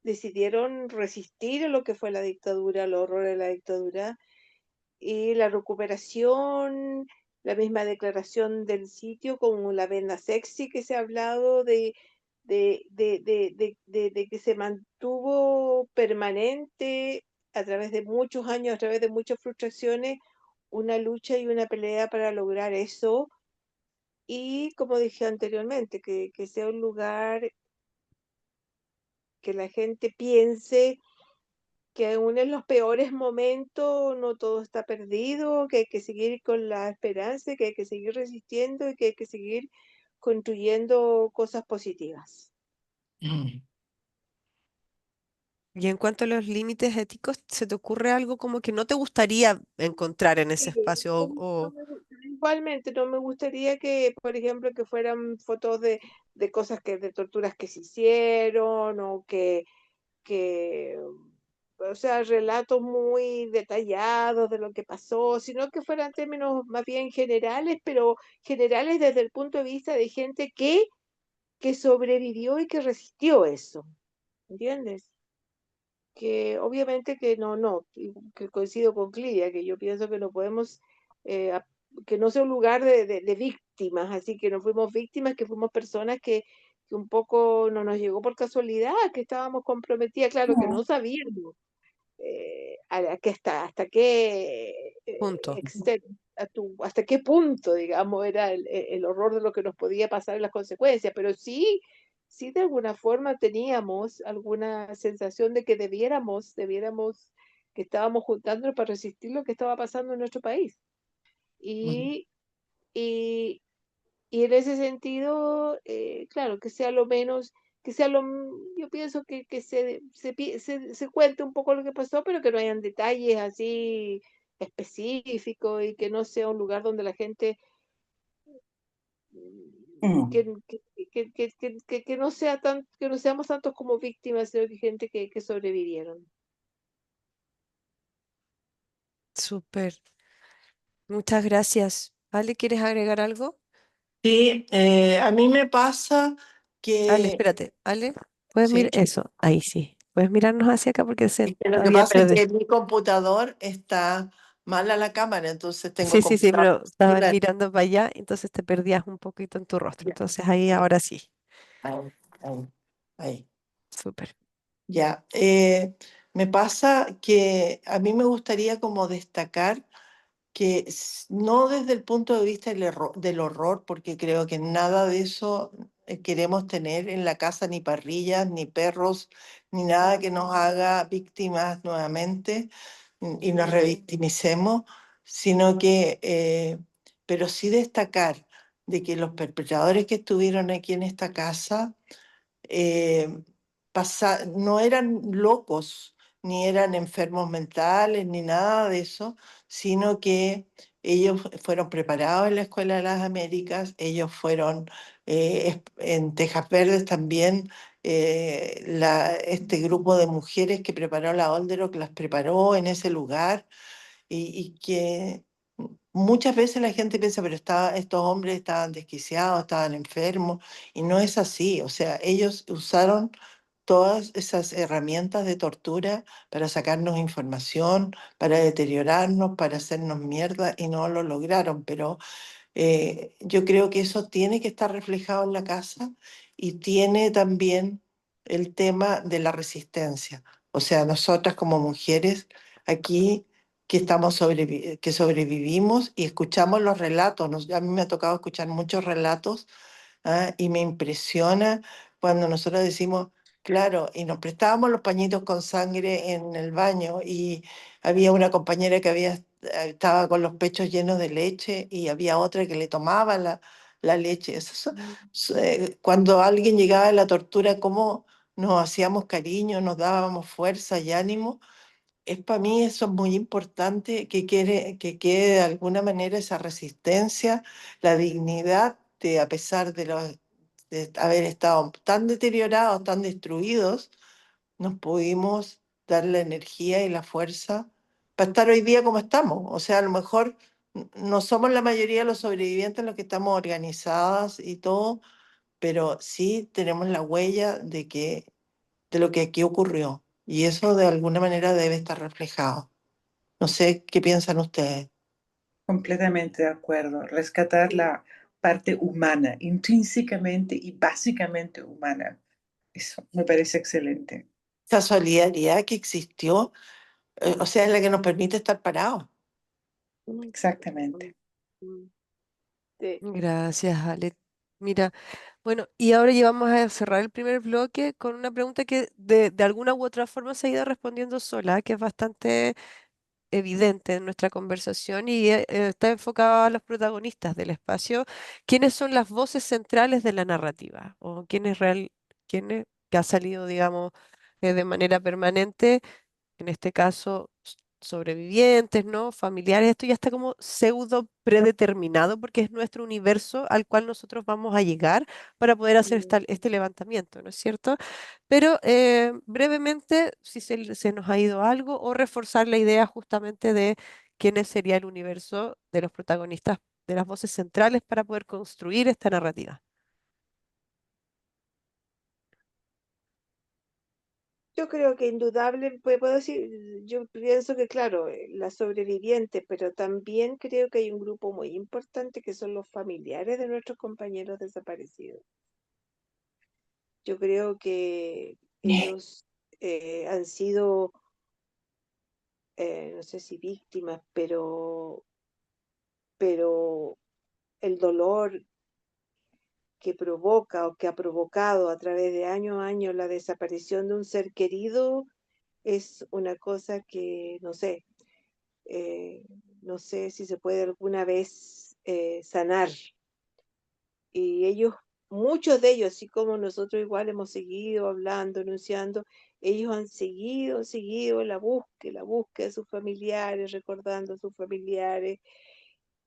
decidieron resistir a lo que fue la dictadura, el horror de la dictadura y la recuperación, la misma declaración del sitio, como la venda sexy que se ha hablado de que se mantuvo permanente a través de muchos años, a través de muchas frustraciones, una lucha y una pelea para lograr eso. Y como dije anteriormente, que sea un lugar que la gente piense que aún en los peores momentos no todo está perdido, que hay que seguir con la esperanza, que hay que seguir resistiendo y que hay que seguir construyendo cosas positivas. Y en cuanto a los límites éticos, ¿se te ocurre algo como que no te gustaría encontrar en ese Sí, espacio? igualmente, no me gustaría que, por ejemplo, que fueran fotos de cosas de torturas que se hicieron o que, o sea, relatos muy detallados de lo que pasó, sino que fueran términos más bien generales, pero generales desde el punto de vista de gente que sobrevivió y que resistió eso, ¿entiendes? Que obviamente que y que coincido con Clidia, que yo pienso que no podemos, que no sea un lugar de víctimas, así que no fuimos víctimas, que fuimos personas que un poco no nos llegó por casualidad, que estábamos comprometidas, claro que no sabíamos hasta qué Punto. hasta qué punto, digamos, era el horror de lo que nos podía pasar y las consecuencias, pero sí de alguna forma teníamos alguna sensación de que debiéramos, que estábamos juntándonos para resistir lo que estaba pasando en nuestro país. Y, y, y en ese sentido, claro, que sea lo menos, yo pienso que se cuente un poco lo que pasó, pero que no hayan detalles así específicos y que no sea un lugar donde la gente, que, que no sea que no seamos tantos como víctimas, sino que gente que sobrevivieron. Súper. Muchas gracias. Ale, ¿quieres agregar algo? Sí, a mí me pasa Ale, que, espérate. Ale, ¿puedes mirar sí, eso? Ahí sí. Puedes mirarnos hacia acá porque y se que lo que había pasa es perdido. que mi computador está mal a la cámara, entonces tengo Sí, sí, sí, computador pero estabas celular. mirando para allá, entonces te perdías un poquito en tu rostro. Ya, Entonces ahí ahora sí. ahí, ahí, ahí. Súper. Ya, me pasa que a mí me gustaría como destacar que no desde el punto de vista del horror, porque creo que nada de eso queremos tener en la casa, ni parrillas, ni perros, ni nada que nos haga víctimas nuevamente y nos revictimicemos, sino que, pero sí destacar de que los perpetradores que estuvieron aquí en esta casa, eh, no eran locos, ni eran enfermos mentales, ni nada de eso, sino que ellos fueron preparados en la Escuela de las Américas, ellos fueron en Tejas Verdes también, este grupo de mujeres que preparó la Oldero, que las preparó en ese lugar y que muchas veces la gente piensa, pero estos hombres estaban desquiciados, estaban enfermos, y no es así. O sea, ellos usaron todas esas herramientas de tortura para sacarnos información, para deteriorarnos, para hacernos mierda, y no lo lograron. Pero yo creo que eso tiene que estar reflejado en la casa y tiene también el tema de la resistencia. O sea, nosotras como mujeres aquí que que sobrevivimos y escuchamos los relatos. A mí me ha tocado escuchar muchos relatos. Y me impresiona cuando nosotros decimos, claro, y nos prestábamos los pañitos con sangre en el baño y había una compañera que estaba con los pechos llenos de leche y había otra que le tomaba la leche. Cuando alguien llegaba a la tortura, cómo nos hacíamos cariño, nos dábamos fuerza y ánimo. Es para mí eso es muy importante que quede de alguna manera esa resistencia, la dignidad de, a pesar de haber estado tan deteriorados, tan destruidos, nos pudimos dar la energía y la fuerza para estar hoy día como estamos. O sea, a lo mejor no somos la mayoría de los sobrevivientes los que estamos organizadas y todo, pero sí tenemos la huella de lo que aquí ocurrió. Y eso de alguna manera debe estar reflejado. No sé qué piensan ustedes. Completamente de acuerdo. Rescatar la parte humana, intrínsecamente y básicamente humana. Eso me parece excelente. Esa solidaridad que existió, o sea, es la que nos permite estar parados. Exactamente. Sí. Gracias, Ale. Mira, bueno, y ahora ya vamos a cerrar el primer bloque con una pregunta que de alguna u otra forma se ha ido respondiendo sola, que es bastante evidente en nuestra conversación y está enfocada a los protagonistas del espacio. ¿Quiénes son las voces centrales de la narrativa? ¿O quiénes que ha salido, digamos, de manera permanente? En este caso, sobrevivientes, ¿no? Familiares, esto ya está como pseudo predeterminado porque es nuestro universo al cual nosotros vamos a llegar para poder hacer este levantamiento, ¿no es cierto? Pero brevemente, si se nos ha ido algo, o reforzar la idea justamente de quién sería el universo de los protagonistas, de las voces centrales para poder construir esta narrativa. Yo creo que indudable, puedo decir, yo pienso que claro, las sobrevivientes, pero también creo que hay un grupo muy importante que son los familiares de nuestros compañeros desaparecidos. Yo creo que ellos han sido, no sé si víctimas, pero el dolor que provoca o que ha provocado a través de año a año la desaparición de un ser querido es una cosa que, eh, no sé si se puede alguna vez sanar. Y ellos, muchos de ellos, así como nosotros igual hemos seguido hablando, anunciando, ellos han seguido la búsqueda de sus familiares, recordando a sus familiares.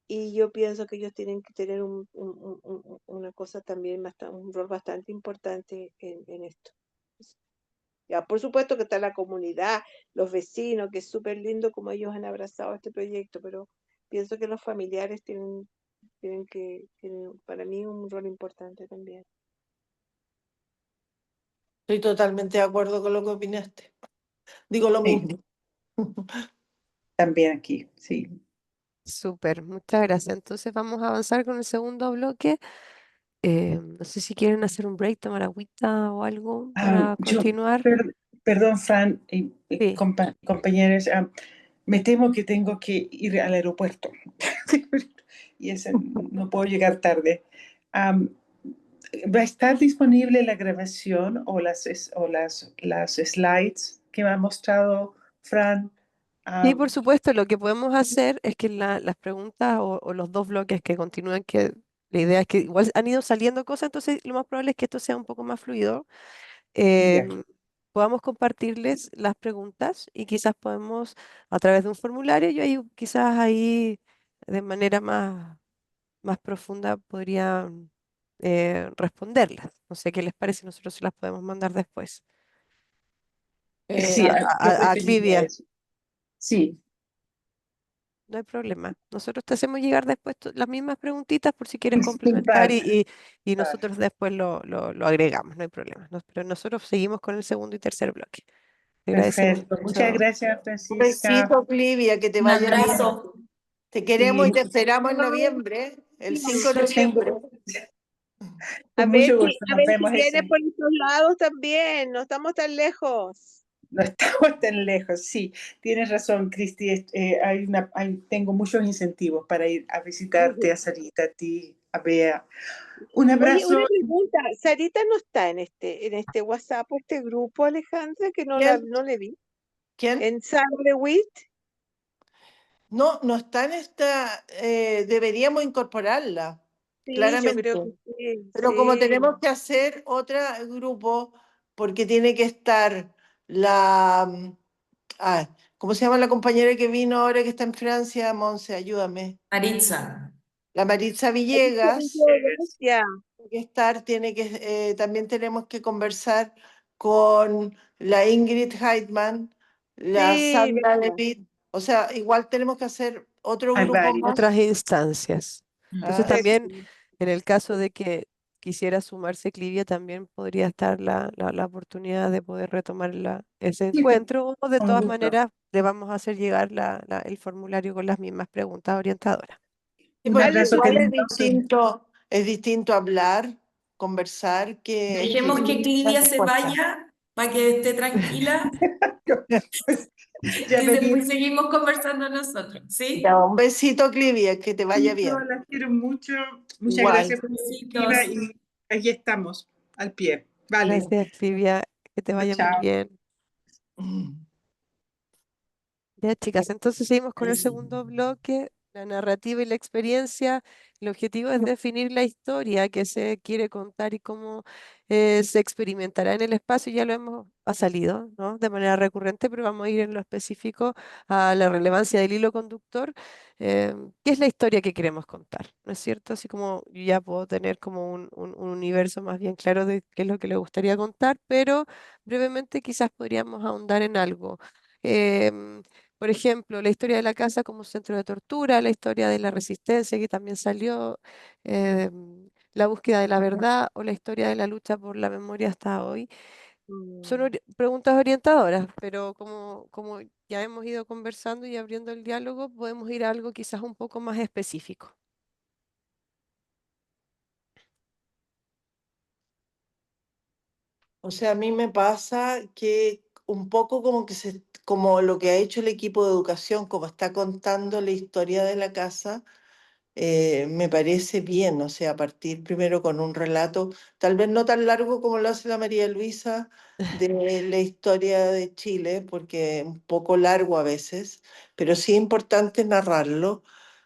Y yo pienso que ellos tienen que tener una cosa también, un rol bastante importante en esto. Ya, por supuesto que está la comunidad, los vecinos, que es súper lindo como ellos han abrazado este proyecto, pero pienso que los familiares tienen para mí un rol importante también. Estoy totalmente de acuerdo con lo que opinaste. Digo lo Sí, mismo. también aquí, sí. Súper, muchas gracias. Entonces vamos a avanzar con el segundo bloque. No sé si quieren hacer un break, tomar agüita o algo para Yo, continuar. perdón, Fran y Sí. compañeros, me temo que tengo que ir al aeropuerto y no puedo llegar tarde. Am, ¿Va a estar disponible la grabación o las slides que me ha mostrado Fran? Sí, Am, por supuesto, lo que podemos hacer es que las preguntas o los dos bloques que continúan, que la idea es que igual han ido saliendo cosas, entonces lo más probable es que esto sea un poco más fluido. ya, em, podamos compartirles las preguntas y quizás podemos, a través de un formulario, yo ahí, quizás ahí de manera más profunda podría responderlas. No sé qué les parece, nosotros se las podemos mandar después. Sí, yo A preferiría Clivia, eso. Sí, no hay problema. Nosotros te hacemos llegar después las mismas preguntitas por si quieres sin complementar falta. y Vale. nosotros después lo agregamos, no hay problema. Pero nosotros seguimos con el segundo y tercer bloque. Le agradecemos Perfecto. Muchas mucho. gracias, Un Francisca. besito, Clivia, que te Un vaya bien. abrazo. Te queremos y Sí, te esperamos en noviembre, el 5 de tengo, noviembre. con mucho gusto. A Nos ver si vemos viene ese. por estos lados también, no estamos tan lejos. No estamos tan lejos, sí. Tienes razón, Cristi. Tengo muchos incentivos para ir a visitarte, a Sarita, a ti, a Bea. Un Oye, una abrazo. pregunta, Sarita no está en este WhatsApp o este grupo, Alejandra, que ¿Quién? no le vi. ¿Quién? En Sangre Wit, No, no está en esta, deberíamos incorporarla, sí, yo creo que claramente. sí, Pero como sí. tenemos que hacer otro grupo, porque tiene que estar la, ¿cómo se llama la compañera que vino ahora que está en Francia? Monse, ayúdame. Maritza. La Maritza Villegas. Ya, Tiene que estar, también tenemos que conversar con la Ingrid Heitman, la sí, Sandra verdad. David, o sea, igual tenemos que hacer otro Hay grupo varios. Otras más. instancias. Entonces Ah, Perfecto. también, en el caso de que quisiera sumarse Clivia, también podría estar la oportunidad de poder retomar ese Sí, encuentro, o de con todas gusto. maneras le vamos a hacer llegar el formulario con las mismas preguntas orientadoras. sí, Un porque abrazo igual cariñoso. es distinto hablar, conversar, Dejemos que que una Clivia se respuesta. vaya para que esté tranquila Ya y me vi. después seguimos conversando nosotros, ¿sí? Ya, un besito, Clivia, que te vaya Besito, bien. las quiero mucho. Muchas Igual. gracias por la iniciativa Besitos. y aquí estamos, al pie. Vale. Gracias, Clivia, que te vaya muy Chao. bien. Mm. Ya, chicas, entonces seguimos con el Así. segundo bloque, la narrativa y la experiencia. El objetivo es definir la historia que se quiere contar y cómo se experimentará en el espacio. Ya lo ha salido, ¿no? De manera recurrente, pero vamos a ir en lo específico a la relevancia del hilo conductor. ¿Qué es la historia que queremos contar? ¿No es cierto? Así como yo ya puedo tener como un universo más bien claro de qué es lo que le gustaría contar, pero brevemente quizás podríamos ahondar en algo. Em, por ejemplo, la historia de la casa como centro de tortura, la historia de la resistencia que también salió, la búsqueda de la verdad o la historia de la lucha por la memoria hasta hoy. Son Mm. preguntas orientadoras, pero como ya hemos ido conversando y abriendo el diálogo, podemos ir a algo quizás un poco más específico. O sea, a mí me pasa que un poco como lo que ha hecho el equipo de educación, como está contando la historia de la casa, me parece bien, o sea, partir primero con un relato, tal vez no tan largo como lo hace la María Luisa de la historia de Chile, porque es un poco largo a veces, pero sí es importante narrarlo.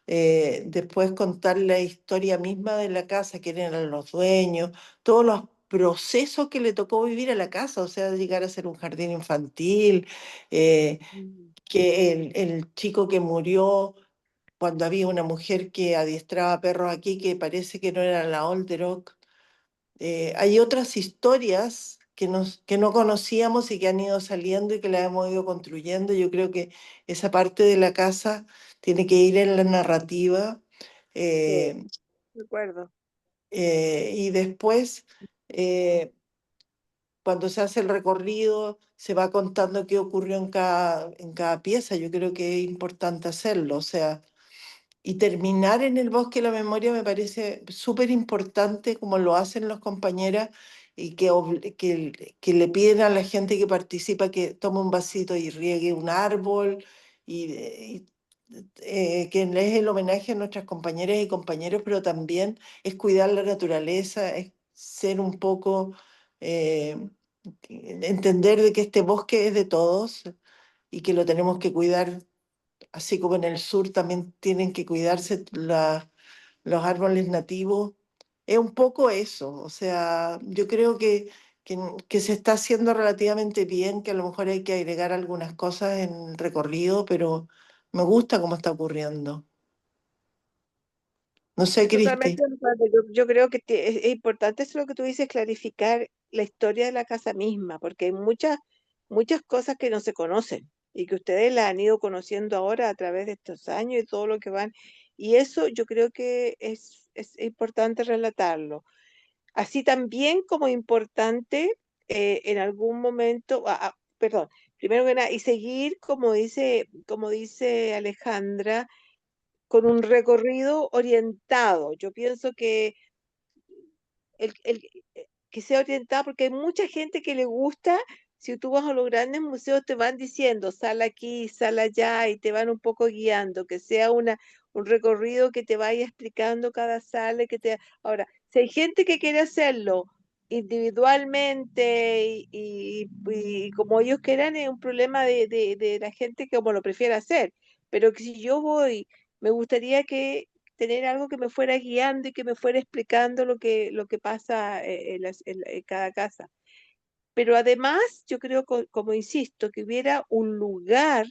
Después contar la historia misma de la casa, quiénes eran los dueños, todos los procesos que le tocó vivir a la casa, o sea, llegar a ser un jardín infantil, eh, Mm. que el chico que murió cuando había una mujer que adiestraba perros aquí que parece que no era la Olderock. Hay otras historias que no conocíamos y que han ido saliendo y que las hemos ido construyendo. Yo creo que esa parte de la casa tiene que ir en la narrativa. Sí, eh, de acuerdo. y después, eh, cuando se hace el recorrido, se va contando qué ocurrió en cada pieza. Yo creo que es importante hacerlo. O sea, y terminar en el bosque de la memoria me parece súper importante, como lo hacen los compañeras, y que le piden a la gente que participa que tome un vasito y riegue un árbol, que es el homenaje a nuestras compañeras y compañeros, pero también es cuidar la naturaleza, es ser un poco, eh, entender de que este bosque es de todos y que lo tenemos que cuidar. Así como en el sur también tienen que cuidarse los árboles nativos. Es un poco eso, o sea, yo creo que que se está haciendo relativamente bien, que a lo mejor hay que agregar algunas cosas en recorrido, pero me gusta cómo está ocurriendo. No sé, Cristi. Totalmente de acuerdo. Yo creo que es importante eso lo que tú dices, clarificar la historia de la casa misma, porque hay muchas cosas que no se conocen y que ustedes las han ido conociendo ahora a través de estos años y todo lo que van. Y eso yo creo que es importante relatarlo. Así también como importante en algún momento, perdón, primero que nada, y seguir, como dice Alejandra, con un recorrido orientado. Yo pienso que el, el- que sea orientado, porque hay mucha gente que le gusta, si tú vas a los grandes museos, te van diciendo, sal aquí, sal allá, y te van un poco guiando, que sea un recorrido que te vaya explicando cada sala, Ahora, si hay gente que quiere hacerlo individualmente y como ellos quieran, es un problema de la gente que como lo prefiere hacer, pero que si yo voy, me gustaría que tener algo que me fuera guiando y que me fuera explicando lo que pasa en cada casa. Pero además, yo creo, como insisto, que hubiera un lugar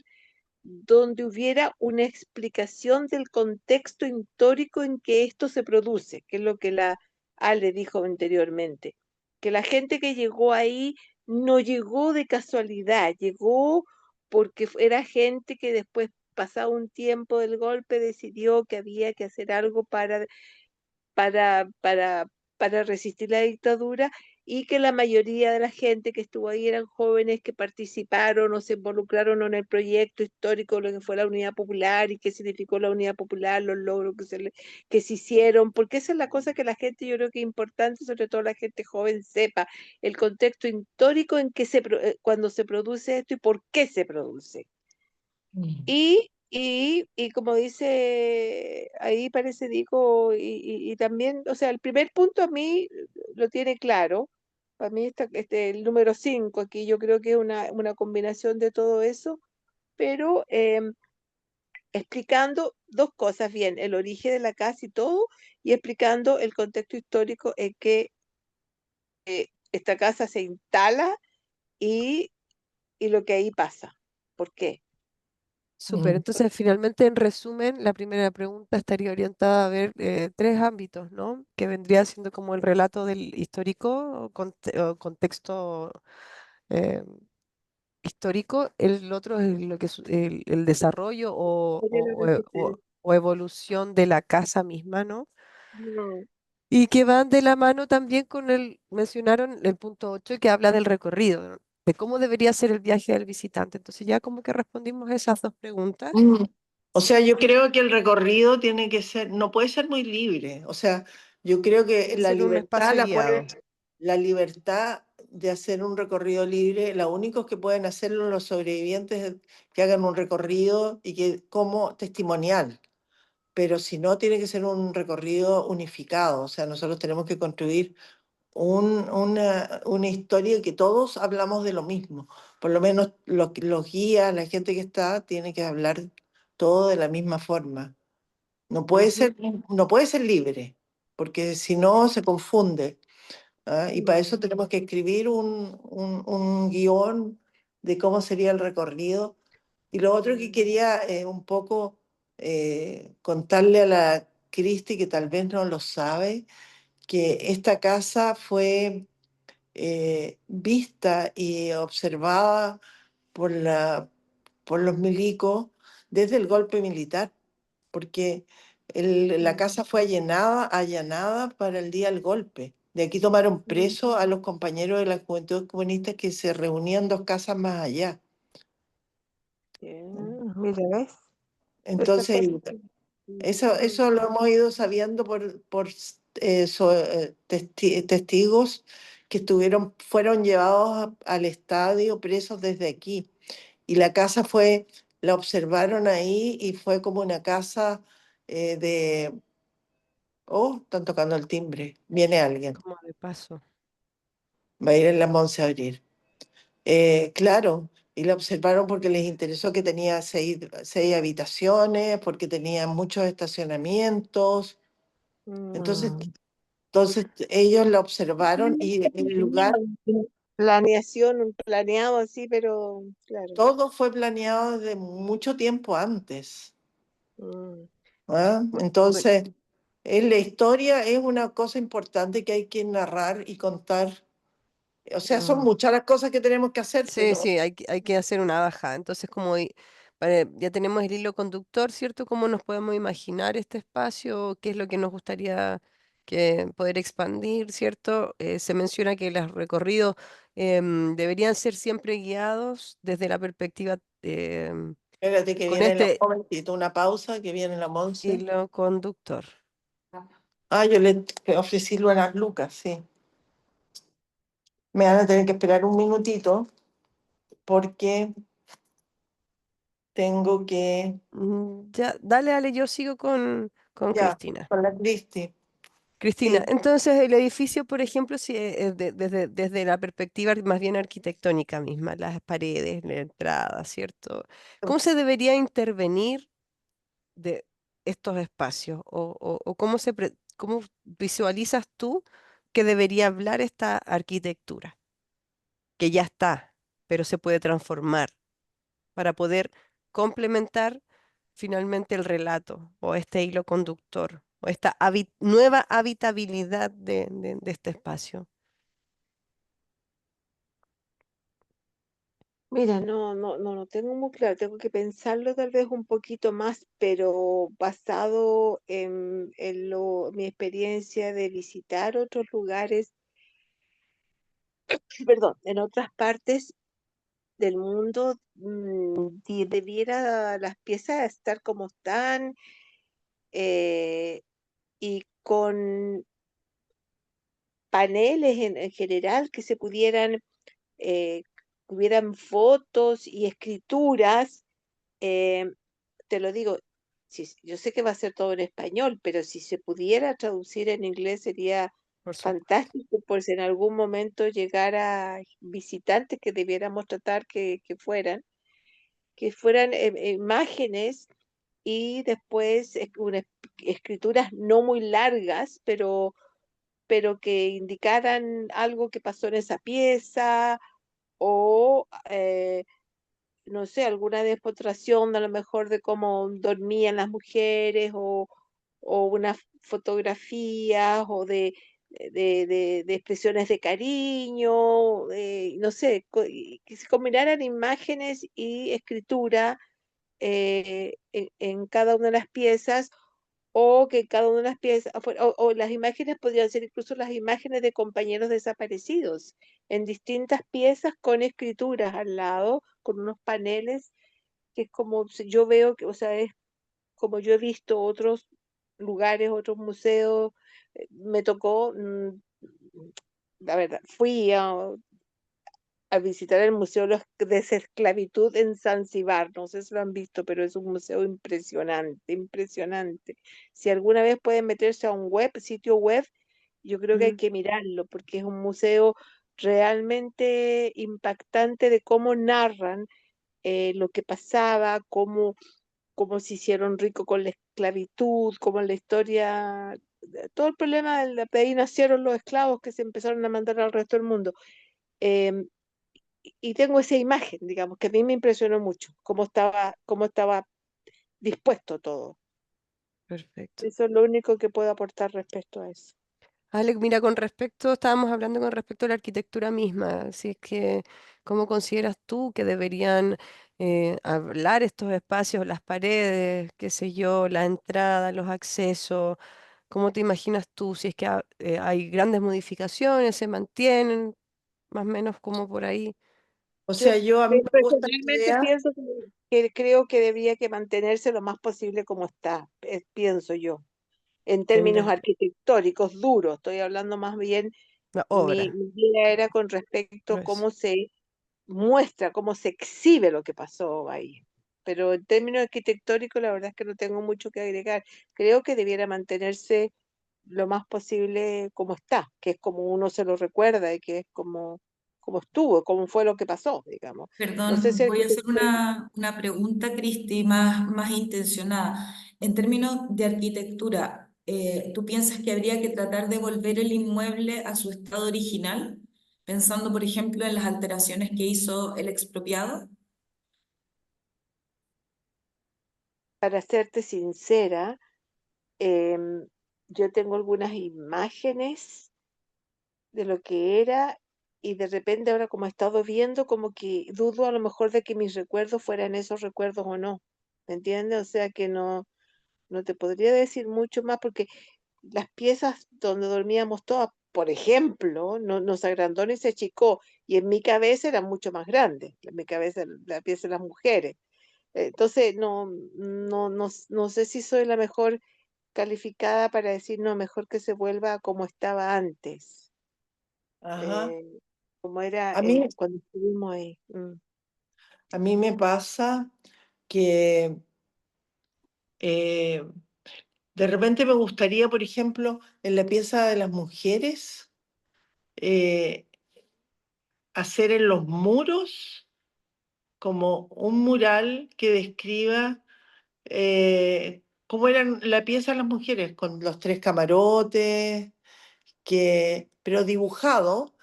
donde hubiera una explicación del contexto histórico en que esto se produce, que es lo que la Ale dijo anteriormente, que la gente que llegó ahí no llegó de casualidad, llegó porque era gente que después, pasado un tiempo del golpe, decidió que había que hacer algo para, para, para resistir la dictadura y que la mayoría de la gente que estuvo ahí eran jóvenes que participaron o se involucraron en el proyecto histórico, lo que fue la Unidad Popular y qué significó la Unidad Popular, los logros que se hicieron, porque esa es la cosa que la gente, yo creo que es importante, sobre todo la gente joven, sepa el contexto histórico en que cuando se produce esto y por qué se produce. Y como dice ahí parece Dico, y también, o sea, el primer punto a mí lo tiene claro. Para mí el número 5 aquí yo creo que es una combinación de todo eso, pero explicando dos cosas bien, el origen de la casa y todo, y explicando el contexto histórico en que esta casa se instala y, y lo que ahí pasa. ¿Por qué? Súper. Entonces, finalmente, en resumen, la primera pregunta estaría orientada a ver tres ámbitos, ¿no? Que vendría siendo como el relato del histórico, o contexto eh, histórico. El otro es lo que es el desarrollo Sería la resistencia. o evolución de la casa misma, ¿no? No. Y que van de la mano también con mencionaron el punto 8 que habla del recorrido, ¿no? De cómo debería ser el viaje del visitante. Entonces ya como que respondimos esas dos preguntas. Mm. O sea, yo creo que el recorrido tiene que ser, no puede ser muy libre. O sea, yo creo que Debe ser un espacio guiado. la libertad de hacer un recorrido libre, los únicos que pueden hacerlo los sobrevivientes que hagan un recorrido y que como testimonial. Pero si no, tiene que ser un recorrido unificado. O sea, nosotros tenemos que construir una historia que todos hablamos de lo mismo. Por lo menos los guías, la gente que está, tiene que hablar todo de la misma forma. No puede Ujú. ser, no puede ser libre, porque si no se confunde. ¿Ah? Y para eso tenemos que escribir un guión de cómo sería el recorrido. Y lo otro que quería un poco contarle a la Cristi, que tal vez no lo sabe, que esta casa fue vista y observada por por los milicos desde el golpe militar, porque la casa fue allanada para el día del golpe. De aquí tomaron preso a los compañeros de la Juventud Comunista que se reunían 2 casas más allá. Mira, ¿ves? Esa Entonces, parte. eso lo hemos ido sabiendo por testigos que fueron llevados al estadio presos desde aquí. Y la casa la observaron ahí y fue como una casa de, oh, están tocando el timbre, viene alguien, Como de paso. va a ir en la Monse a abrir. Claro, y la observaron porque les interesó que tenía 6 habitaciones, porque tenía muchos estacionamientos. Entonces, Entonces ellos la observaron y el lugar, Planeación, un planeado así, pero claro. todo fue planeado desde mucho tiempo antes. Mm. ¿Ah? Bu- Entonces, la historia es una cosa importante que hay que narrar y contar. O sea, son mm. muchas las cosas que tenemos que hacer, Sí, pero sí, hay que hacer una baja. Entonces, como ya tenemos el hilo conductor, ¿cierto? ¿Cómo nos podemos imaginar este espacio? ¿Qué es lo que nos gustaría poder expandir, ¿cierto? Se menciona que los recorridos deberían ser siempre guiados desde la perspectiva espérate que con viene la este momentito, una pausa, que viene la Monse. hilo conductor. Ah, yo le ofrecí las lucas, sí. Me van a tener que esperar un minutito porque tengo que, Ya, dale, dale, yo sigo con ya, Cristina. con la Cristi. Cristina, Sí, entonces el edificio, por ejemplo, si, desde la perspectiva más bien arquitectónica misma, las paredes, la entrada, ¿cierto? ¿Cómo se debería intervenir de estos espacios? ¿O cómo visualizas tú que debería hablar esta arquitectura? Que ya está, pero se puede transformar para poder complementar finalmente el relato o este hilo conductor o esta nueva habitabilidad de este espacio. Mira, no lo tengo muy claro, tengo que pensarlo tal vez un poquito más, pero basado en mi experiencia de visitar otros lugares, perdón, en otras partes del mundo, debiera las piezas estar como están, eh, y con paneles en general que se pudieran, eh, hubieran fotos y escrituras. eh, Te lo digo, yo sé que va a ser todo en español, pero si se pudiera traducir en inglés sería Por supuesto. fantástico, por si en algún momento llegara visitantes que debiéramos tratar que fueran imágenes y después escrituras no muy largas, pero que indicaran algo que pasó en esa pieza o no sé, alguna despotración a lo mejor de cómo dormían las mujeres o unas fotografías o de expresiones de cariño, no sé, y que se combinaran imágenes y escritura en cada una de las piezas o que cada una de las piezas, o las imágenes podrían ser incluso las imágenes de compañeros desaparecidos en distintas piezas con escrituras al lado, con unos paneles, que es como yo veo que, o sea, es como yo he visto otros lugares, otros museos, me tocó, la verdad, fui a visitar el Museo de Esclavitud en Zanzíbar. No sé si lo han visto, pero es un museo impresionante, impresionante. Si alguna vez pueden meterse a un sitio web, yo creo que hay mm, que mirarlo, porque es un museo realmente impactante de cómo narran lo que pasaba, cómo se hicieron ricos con la esclavitud, cómo la historia, todo el problema, de ahí nacieron los esclavos que se empezaron a mandar al resto del mundo. Em, y tengo esa imagen, digamos, que a mí me impresionó mucho, cómo estaba dispuesto todo. Perfecto. Eso es lo único que puedo aportar respecto a eso. Alex, mira, estábamos hablando con respecto a la arquitectura misma, así es que, ¿cómo consideras tú que deberían hablar estos espacios, las paredes, qué sé yo, la entrada, los accesos? ¿Cómo te imaginas tú si es que hay grandes modificaciones, se mantienen, más o menos como por ahí? o Yo sea, yo a mí me gusta la personalmente idea, pienso que creo que debía que mantenerse lo más posible como está, pienso yo, en términos tiene- arquitectónicos duros. Estoy hablando más bien, La mi, obra, mi idea era con respecto por a eso. cómo se muestra, cómo se exhibe lo que pasó ahí. Pero en términos arquitectónicos, la verdad es que no tengo mucho que agregar. Creo que debiera mantenerse lo más posible como está, que es como uno se lo recuerda y que es como estuvo, como fue lo que pasó, digamos. No sé si Perdón, voy a hacer arquitectónico. una pregunta, Cristi, más intencionada. En términos de arquitectura, ¿tú piensas que habría que tratar de volver el inmueble a su estado original? Pensando, por ejemplo, en las alteraciones que hizo el expropiado. Para serte sincera, em, yo tengo algunas imágenes de lo que era y de repente ahora como he estado viendo, como que dudo a lo mejor de que mis recuerdos fueran esos recuerdos o no. ¿Me entiendes? O sea que no te podría decir mucho más porque las piezas donde dormíamos todas, por ejemplo, no se agrandó ni se achicó, y en mi cabeza era mucho más grande, en mi cabeza la pieza de las mujeres. Entonces, no sé si soy la mejor calificada para decir, no, mejor que se vuelva como estaba antes, Ajá. eh, como era A mí, cuando estuvimos ahí. a mí me pasa que eh, de repente me gustaría, por ejemplo, en la pieza de las mujeres, eh, hacer en los muros como un mural que describa cómo eran la pieza de las mujeres, con los tres camarotes, pero dibujado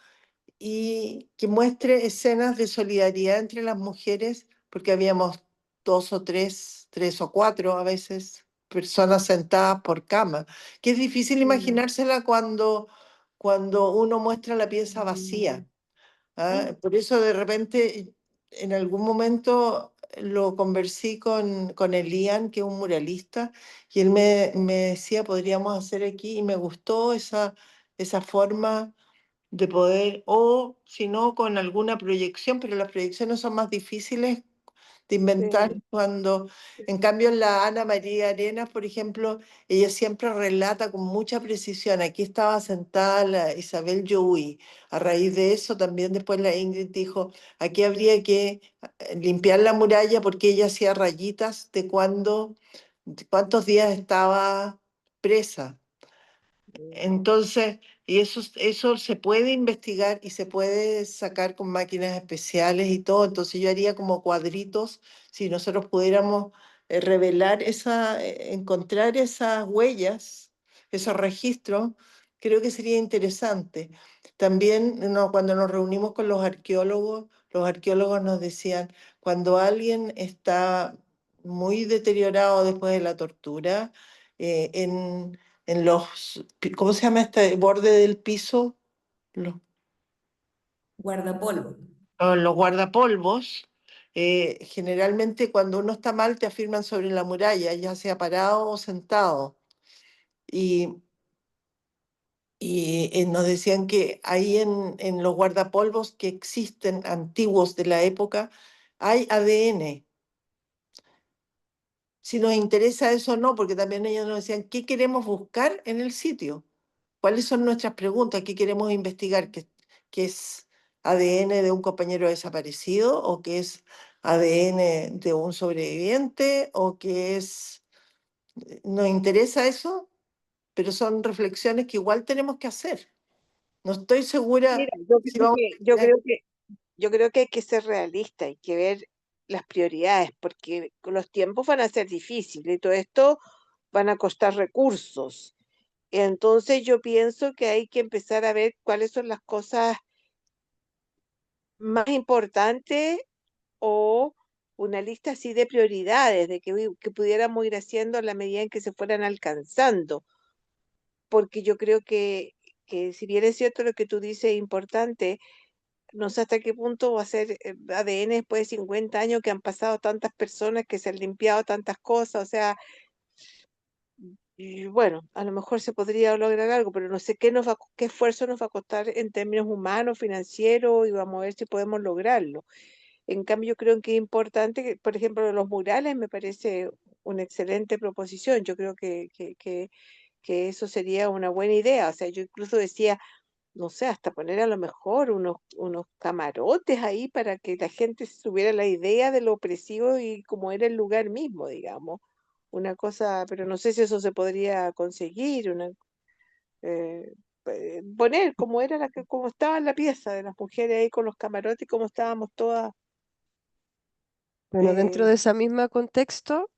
y que muestre escenas de solidaridad entre las mujeres, porque habíamos dos o tres o cuatro a veces personas sentadas por cama, que es difícil Mm, imaginársela cuando uno muestra la pieza vacía. mm, Por eso de repente en algún momento lo conversé con Elian, que es un muralista, y él me decía, podríamos hacer aquí, y me gustó esa forma de poder, o si no, con alguna proyección, pero las proyecciones son más difíciles de inventar sí, cuando, sí, en cambio, en la Ana María Arenas, por ejemplo, ella siempre relata con mucha precisión. Aquí estaba sentada la Isabel Youy. A raíz de eso, también después la Ingrid dijo, aquí habría que limpiar la muralla porque ella hacía rayitas de cuántos días estaba presa. mm, Entonces, y eso se puede investigar y se puede sacar con máquinas especiales y todo. Entonces yo haría como cuadritos, si nosotros pudiéramos revelar encontrar esas huellas, esos registros, creo que sería interesante. También cuando nos reunimos con los arqueólogos nos decían, cuando alguien está muy deteriorado después de la tortura, eh, en ¿cómo se llama este borde del piso? Los, Guardapolvo. los guardapolvos. Generalmente cuando uno está mal te afirman sobre la muralla, ya sea parado o sentado. Y, y nos decían que ahí en los guardapolvos que existen antiguos de la época, hay ADN. Si nos interesa eso o no, porque también ellos nos decían, ¿qué queremos buscar en el sitio? ¿Cuáles son nuestras preguntas? ¿Qué queremos investigar? ¿Qué es ADN de un compañero desaparecido? ¿O qué es ADN de un sobreviviente? ¿O qué es... Nos interesa eso, pero son reflexiones que igual tenemos que hacer. No estoy Mira, segura yo si creo vamos que, a... yo creo que hay que ser realista, hay que ver las prioridades, porque los tiempos van a ser difíciles y todo esto van a costar recursos. Entonces yo pienso que hay que empezar a ver cuáles son las cosas más importantes o una lista así de prioridades, de que pudiéramos ir haciendo a la medida en que se fueran alcanzando, porque yo creo que si bien es cierto lo que tú dices es importante, no sé hasta qué punto va a ser ADN después de 50 años que han pasado tantas personas, que se han limpiado tantas cosas, o sea, y bueno, a lo mejor se podría lograr algo, pero no sé qué esfuerzo nos va a costar en términos humanos, financieros, y vamos a ver si podemos lograrlo. En cambio, yo creo que es importante que, por ejemplo, los murales me parece una excelente proposición. Yo creo que eso sería una buena idea. O sea, yo incluso decía, no sé, hasta poner a lo mejor unos camarotes ahí para que la gente tuviera la idea de lo opresivo y cómo era el lugar mismo, digamos. Una cosa, pero no sé si eso se podría conseguir, poner como era como estaba en la pieza de las mujeres ahí con los camarotes, como estábamos todas. Bueno, dentro eh, de ese mismo contexto,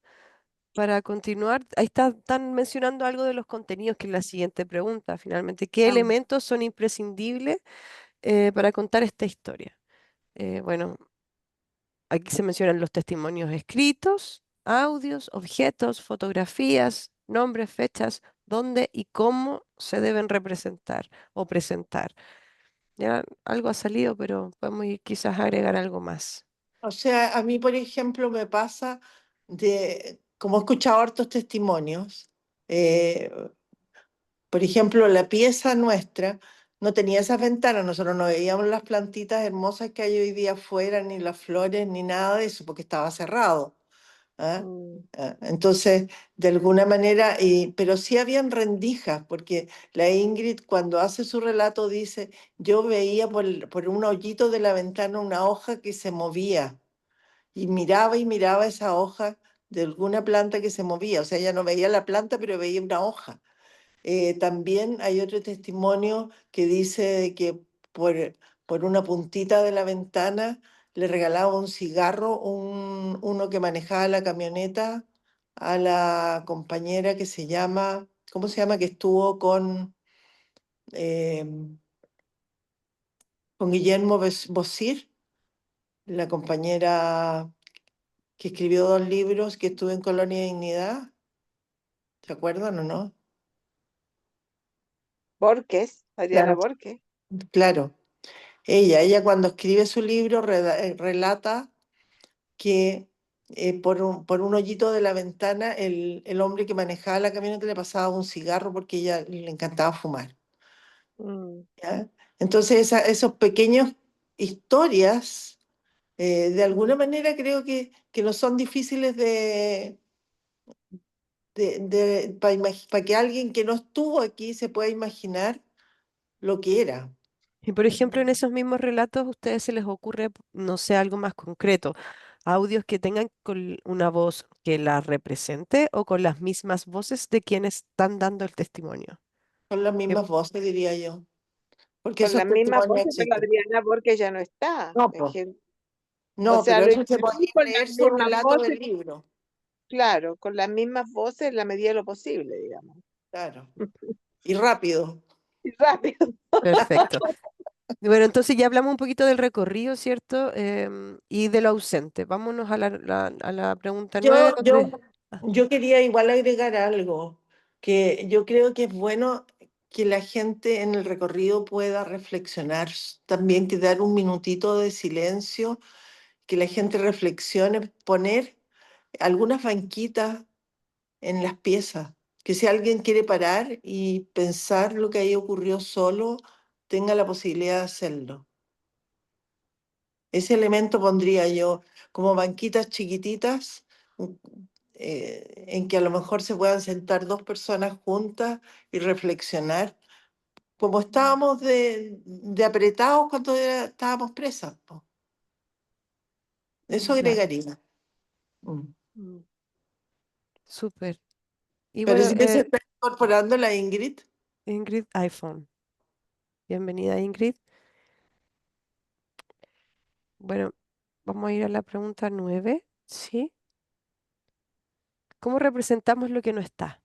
para continuar, ahí están mencionando algo de los contenidos, que es la siguiente pregunta, finalmente. ¿Qué Ah, elementos son imprescindibles para contar esta historia? Bueno, aquí se mencionan los testimonios escritos, audios, objetos, fotografías, nombres, fechas, dónde y cómo se deben representar o presentar. Ya algo ha salido, pero podemos quizás agregar algo más. O sea, a mí, por ejemplo, me pasa como he escuchado hartos testimonios, eh, por ejemplo, la pieza nuestra no tenía esas ventanas, nosotros no veíamos las plantitas hermosas que hay hoy día afuera, ni las flores, ni nada de eso, porque estaba cerrado. ¿Ah? Mm, Entonces, de alguna manera, pero sí habían rendijas, porque la Ingrid cuando hace su relato dice, yo veía por un hoyito de la ventana una hoja que se movía y miraba esa hoja de alguna planta que se movía, o sea, ella no veía la planta, pero veía una hoja. También hay otro testimonio que dice que por una puntita de la ventana le regalaba un cigarro, uno que manejaba la camioneta, a la compañera que se llama, ¿cómo se llama? Que estuvo eh, con Guillermo Bosir, la compañera que escribió 2 libros, que estuvo en Colonia Dignidad. ¿Se acuerdan o no? Borges, Adriana Claro. Borges. Claro. Ella cuando escribe su libro relata que por un hoyito de la ventana el hombre que manejaba la camioneta le pasaba un cigarro porque a ella le encantaba fumar. Mm, ¿Ya? Entonces esos pequeños historias, de alguna manera creo que no son difíciles para que alguien que no estuvo aquí se pueda imaginar lo que era. Y por ejemplo, en esos mismos relatos, ¿a ustedes se les ocurre, no sé, algo más concreto? Audios que tengan con una voz que la represente o con las mismas voces de quienes están dando el testimonio. Son las Que- mismas voces, diría yo, porque con esos las mismas testimonios voces, pero existen. Adriana Borges ya no está. No, Es po. que, o No, sea, pero lo eso se incluí podría con las leer su mismas relato del voces, libro. claro, con las mismas voces en la medida de lo posible, digamos. Claro. Y rápido. Y rápido. Perfecto. Bueno, entonces ya hablamos un poquito del recorrido, ¿cierto? Y de lo ausente. Vámonos a la pregunta 9, Yo, yo, donde... Ah, yo quería igual agregar algo, que yo creo que es bueno que la gente en el recorrido pueda reflexionar, también que dar un minutito de silencio, que la gente reflexione, poner algunas banquitas en las piezas, que si alguien quiere parar y pensar lo que ahí ocurrió solo, tenga la posibilidad de hacerlo. Ese elemento pondría yo como banquitas chiquititas, mm, en que a lo mejor se puedan sentar 2 personas juntas y reflexionar, como estábamos de apretados cuando estábamos presas, po. Eso claro, agregaría. Mm. Mm. súper. Y bueno, Parece que se está incorporando la Ingrid. Ingrid iPhone. Bienvenida, Ingrid. Bueno, vamos a ir a la pregunta 9, ¿sí? ¿Cómo representamos lo que no está?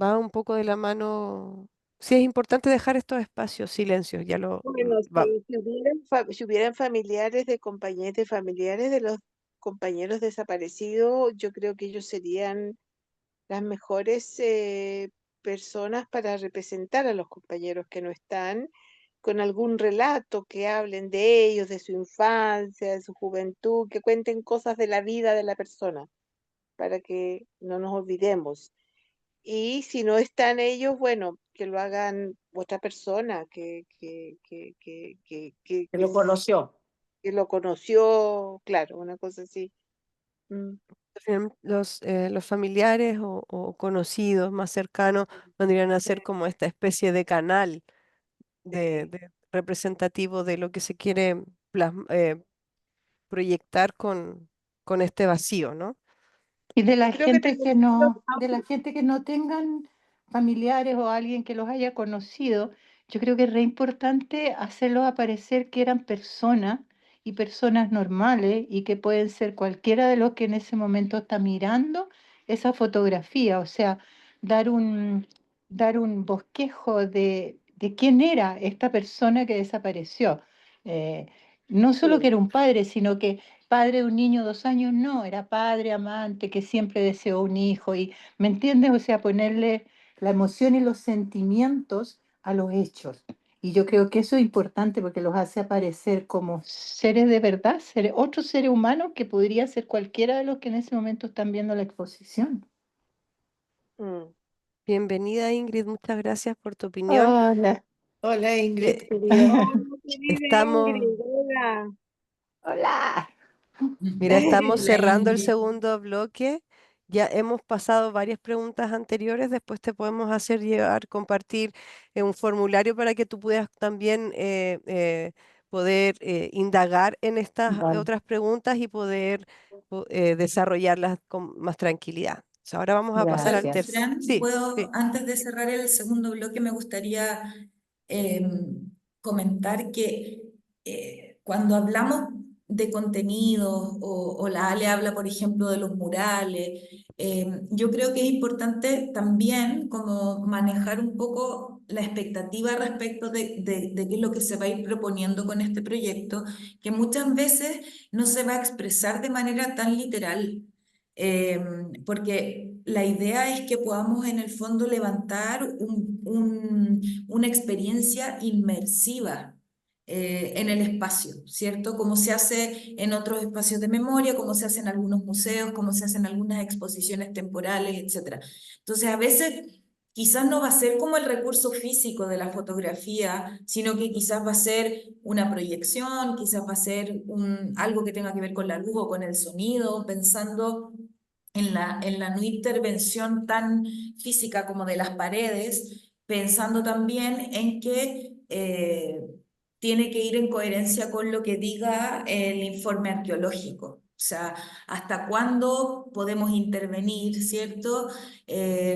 Va un poco de la mano. Sí, es importante dejar estos espacios, silencios, ya lo Bueno, va. si hubieran familiares de familiares de los compañeros desaparecidos, yo creo que ellos serían las mejores personas para representar a los compañeros que no están, con algún relato que hablen de ellos, de su infancia, de su juventud, que cuenten cosas de la vida de la persona, para que no nos olvidemos. Y si no están ellos, bueno, que lo hagan otra persona Que lo conoció. que lo conoció, claro, una cosa así. Mm, Los familiares o conocidos más cercanos vendrían a sí, ser como esta especie de canal sí. de representativo de lo que se quiere proyectar con este vacío, ¿no? Y Yo creo que también los de la audios, gente que no tengan familiares o alguien que los haya conocido, yo creo que es re importante hacerlos aparecer que eran personas y personas normales y que pueden ser cualquiera de los que en ese momento está mirando esa fotografía, o sea, dar dar un bosquejo de quién era esta persona que desapareció. Eh, no solo que Sí. era un padre, sino que padre de un niño de 2 años, no, era padre, amante, que siempre deseó un hijo, y ¿me entiendes? O sea, ponerle la emoción y los sentimientos a los hechos. Y yo creo que eso es importante porque los hace aparecer como seres de verdad, otros seres humanos que podría ser cualquiera de los que en ese momento están viendo la exposición. Mm. Bienvenida, Ingrid, muchas gracias por tu opinión. Hola. Hola Ingrid, Eh, querida. Hola, querida estamos, Ingrid, hola. Hola. mira, estamos Hola, cerrando el Ingrid. segundo bloque. Ya hemos pasado varias preguntas anteriores. Después te podemos hacer llegar, compartir un formulario para que tú puedas también poder indagar en estas Vale, otras preguntas y poder desarrollarlas con más tranquilidad. Entonces, ahora vamos a pasar al Oye, gracias. tercer. Fran, Sí, puedo, sí. antes de cerrar el segundo bloque, me gustaría comentar que cuando hablamos de contenidos o la Ale habla, por ejemplo, de los murales, yo creo que es importante también como manejar un poco la expectativa respecto de qué es lo que se va a ir proponiendo con este proyecto, que muchas veces no se va a expresar de manera tan literal. Porque la idea es que podamos en el fondo levantar una experiencia inmersiva en el espacio, ¿cierto? Como se hace en otros espacios de memoria, como se hace en algunos museos, como se hace en algunas exposiciones temporales, etcétera. Entonces, a veces quizás no va a ser como el recurso físico de la fotografía, sino que quizás va a ser una proyección, quizás va a ser algo que tenga que ver con la luz o con el sonido, pensando en la no intervención tan física como de las paredes, pensando también en que tiene que ir en coherencia con lo que diga el informe arqueológico. O sea, hasta cuándo podemos intervenir, ¿cierto?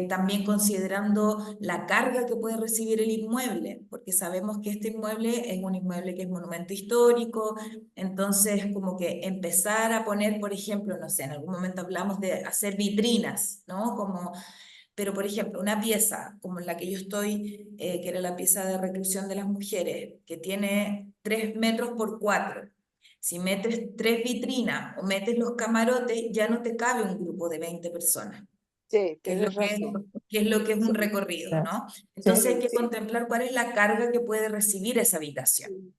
También considerando la carga que puede recibir el inmueble, porque sabemos que este inmueble es un inmueble que es monumento histórico, entonces como que empezar a poner, por ejemplo, no sé, en algún momento hablamos de hacer vitrinas, ¿no? Como pero, por ejemplo, una pieza como la que yo estoy, que era la pieza de reclusión de las mujeres, que tiene 3 metros por 4, si metes 3 vitrinas o metes los camarotes, ya no te cabe un grupo de 20 personas, Sí, tienes razón. que es lo que es Sí, un recorrido, gracias. ¿no? Sí, Entonces hay sí, que sí, contemplar cuál es la carga que puede recibir esa habitación.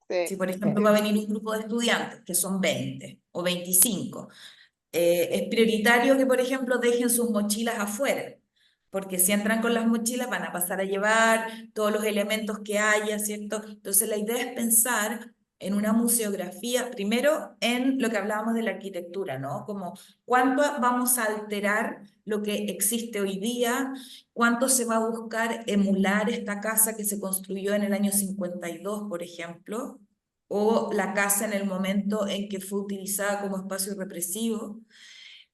Si, sí, por sí, ejemplo, va a venir un grupo de estudiantes, que son 20 o 25, es prioritario que, por ejemplo, dejen sus mochilas afuera, porque si entran con las mochilas van a pasar a llevar todos los elementos que haya, ¿cierto? Entonces la idea es pensar en una museografía, primero en lo que hablábamos de la arquitectura, ¿no? Como cuánto vamos a alterar lo que existe hoy día, cuánto se va a buscar emular esta casa que se construyó en el año 52, por ejemplo, o la casa en el momento en que fue utilizada como espacio represivo.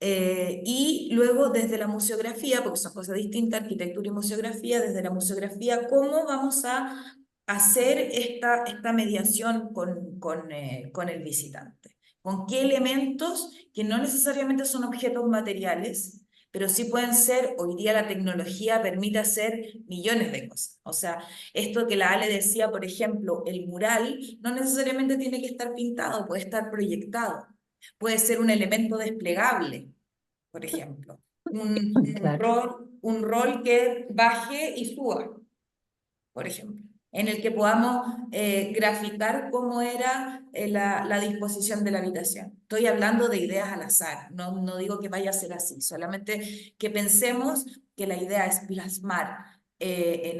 Y luego desde la museografía, porque son cosas distintas, arquitectura y museografía, desde la museografía, ¿cómo vamos a hacer esta mediación con el visitante? ¿Con qué elementos que no necesariamente son objetos materiales, pero sí pueden ser, hoy día la tecnología permite hacer millones de cosas? O sea, esto que la Ale decía, por ejemplo, el mural no necesariamente tiene que estar pintado, puede estar proyectado. Puede ser un elemento desplegable, por ejemplo. claro. Un rol que baje y suba, por ejemplo, en el que podamos graficar cómo era la disposición de la habitación. Estoy hablando de ideas al azar, no digo que vaya a ser así, solamente que pensemos que la idea es plasmar en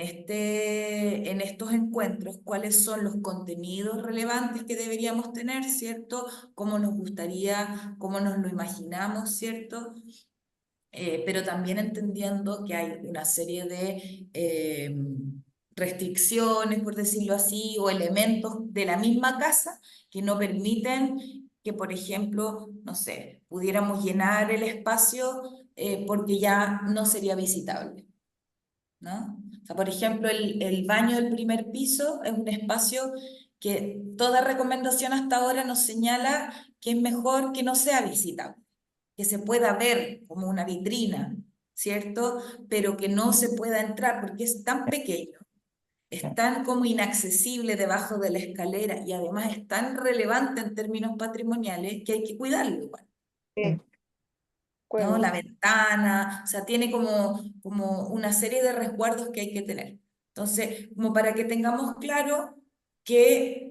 estos encuentros cuáles son los contenidos relevantes que deberíamos tener, ¿cierto? Cómo nos gustaría, cómo nos lo imaginamos, ¿cierto? Pero también entendiendo que hay una serie de restricciones, por decirlo así, o elementos de la misma casa que no permiten que, por ejemplo, no sé, pudiéramos llenar el espacio porque ya no sería visitable, ¿no? O sea, por ejemplo, el baño del primer piso es un espacio que toda recomendación hasta ahora nos señala que es mejor que no sea visitable, que se pueda ver como una vitrina, ¿cierto? Pero que no se pueda entrar porque es tan pequeño, es tan como inaccesible debajo de la escalera y además es tan relevante en términos patrimoniales que hay que cuidarlo igual. De ¿No? La acuerdo. ventana, o sea, tiene como una serie de resguardos que hay que tener. Entonces, como para que tengamos claro que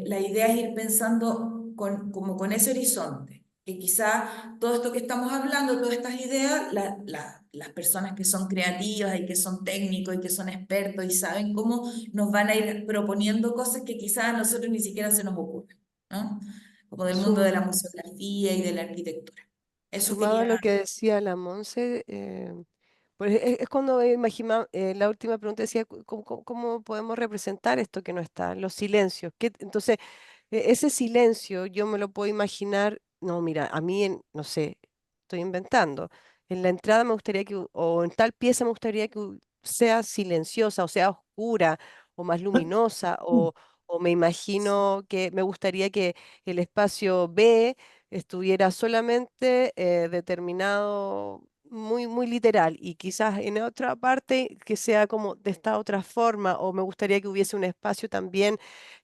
la idea es ir pensando como con ese horizonte, que quizá todo esto que estamos hablando, todas estas ideas, las personas que son creativas y que son técnicos y que son expertos y saben cómo nos van a ir proponiendo cosas que quizás a nosotros ni siquiera se nos ocurren, ¿no? Como del mundo de la Sum- museografía y de la arquitectura. Eso Sumado a quería. lo que decía la Monse, pues es cuando imagina, la última pregunta decía, ¿cómo podemos representar esto que no está? Los silencios. Entonces, ese silencio yo me lo puedo imaginar, no, mira, a mí, no sé, estoy inventando. En la entrada me gustaría o en tal pieza me gustaría que sea silenciosa, o sea oscura, o más luminosa, o me imagino que me gustaría que el espacio B estuviera solamente determinado muy, muy literal y quizás en otra parte que sea como de esta otra forma, o me gustaría que hubiese un espacio también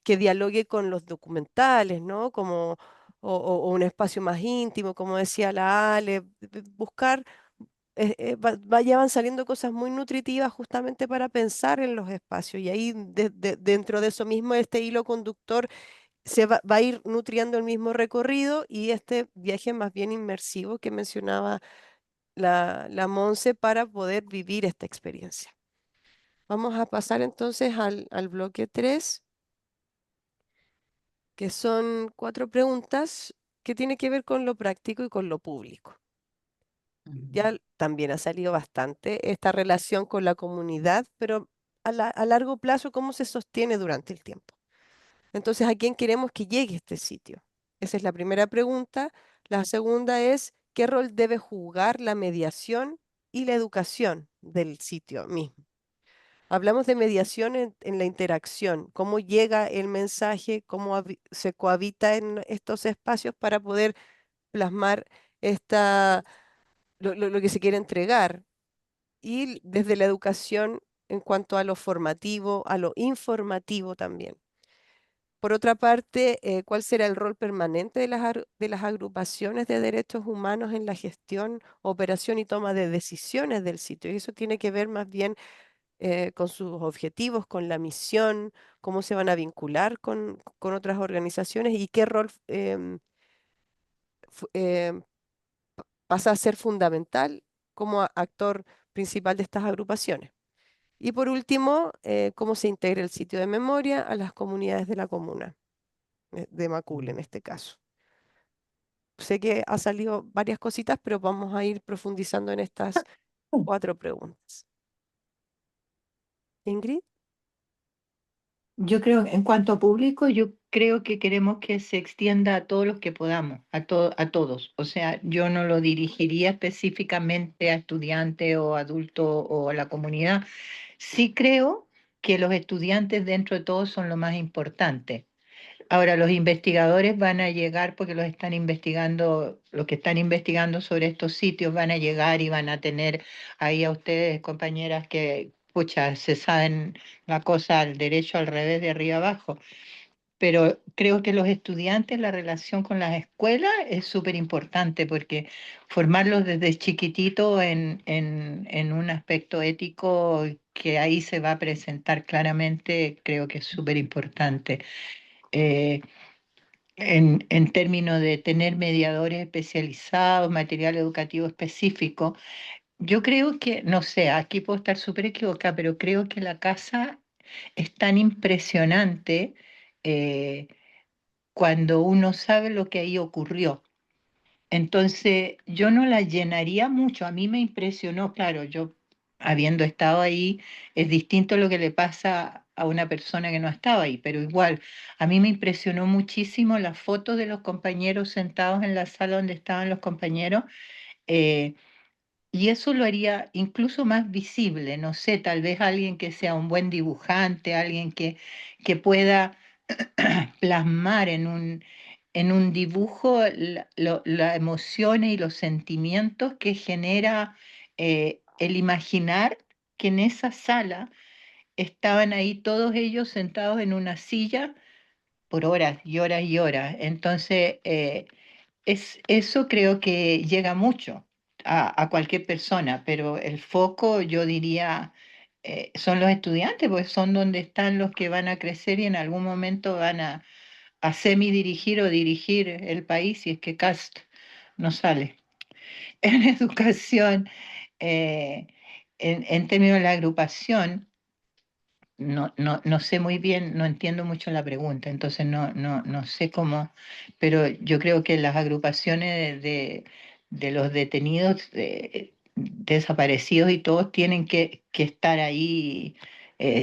que dialogue con los documentales, ¿no? Como, o un espacio más íntimo, como decía la Ale, buscar, ya van saliendo cosas muy nutritivas justamente para pensar en los espacios y ahí dentro de eso mismo este hilo conductor va a ir nutriendo el mismo recorrido y este viaje más bien inmersivo que mencionaba la Monse para poder vivir esta experiencia. Vamos a pasar entonces al bloque 3, que son 4 preguntas que tienen que ver con lo práctico y con lo público. Ya también ha salido bastante esta relación con la comunidad, pero a largo plazo, ¿cómo se sostiene durante el tiempo? Entonces, ¿a quién queremos que llegue este sitio? Esa es la primera pregunta. La segunda es, ¿qué rol debe jugar la mediación y la educación del sitio mismo? Hablamos de mediación en la interacción, cómo llega el mensaje, cómo se cohabita en estos espacios para poder plasmar lo que se quiere entregar. Y desde la educación en cuanto a lo formativo, a lo informativo también. Por otra parte, ¿cuál será el rol permanente de las agrupaciones de derechos humanos en la gestión, operación y toma de decisiones del sitio? Y eso tiene que ver más bien con sus objetivos, con la misión, cómo se van a vincular con otras organizaciones y qué rol fu- em, pasa a ser fundamental como actor principal de estas agrupaciones. Y por último, cómo se integra el sitio de memoria a las comunidades de la comuna, de Macul en este caso. Sé que ha salido varias cositas, pero vamos a ir profundizando en estas 4 preguntas. Ingrid. Yo creo, en cuanto a público, yo creo que queremos que se extienda a todos los que podamos, a todos. O sea, yo no lo dirigiría específicamente a estudiantes o adultos o a la comunidad. Sí creo que los estudiantes dentro de todo son lo más importante. Ahora, los investigadores van a llegar porque los están investigando, los que están investigando sobre estos sitios van a llegar y van a tener ahí a ustedes, compañeras, que, pucha, se saben la cosa al derecho, al revés, de arriba abajo. Pero creo que los estudiantes, la relación con las escuelas es súper importante porque formarlos desde chiquitito en un aspecto ético que ahí se va a presentar claramente, creo que es súper importante. Eh, en términos de tener mediadores especializados, material educativo específico. Yo creo que, no sé, aquí puedo estar súper equivocada, pero creo que la casa es tan impresionante eh, cuando uno sabe lo que ahí ocurrió. Entonces, yo no la llenaría mucho. A mí me impresionó, claro, yo habiendo estado ahí, es distinto lo que le pasa a una persona que no estaba ahí, pero igual, a mí me impresionó muchísimo las fotos de los compañeros sentados en la sala donde estaban los compañeros, eh, y eso lo haría incluso más visible. No sé, tal vez alguien que sea un buen dibujante, alguien que pueda plasmar en un dibujo las emociones y los sentimientos que genera el imaginar que en esa sala estaban ahí todos ellos sentados en una silla por horas y horas y horas. Entonces, eso creo que llega mucho a cualquier persona, pero el foco, yo diría, son los estudiantes, porque son donde están los que van a crecer y en algún momento van a semi-dirigir o dirigir el país si es que Cast no sale. En educación, eh, en términos de la agrupación, no sé muy bien, no entiendo mucho la pregunta, entonces no sé cómo, pero yo creo que las agrupaciones de los detenidos, desaparecidos y todos tienen que estar ahí,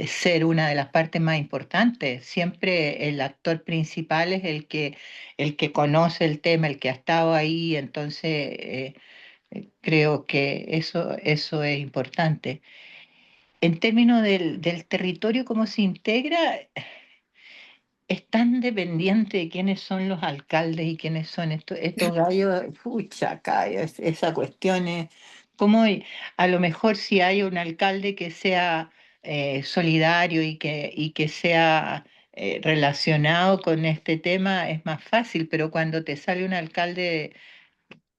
ser una de las partes más importantes. Siempre el actor principal es el que conoce el tema, el que ha estado ahí, entonces creo que eso es importante. En términos del territorio, cómo se integra, es tan dependiente de quiénes son los alcaldes y quiénes son estos gallos. Pucha, acá esa cuestión es cómo a lo mejor si hay un alcalde que sea solidario y que sea relacionado con este tema, es más fácil, pero cuando te sale un alcalde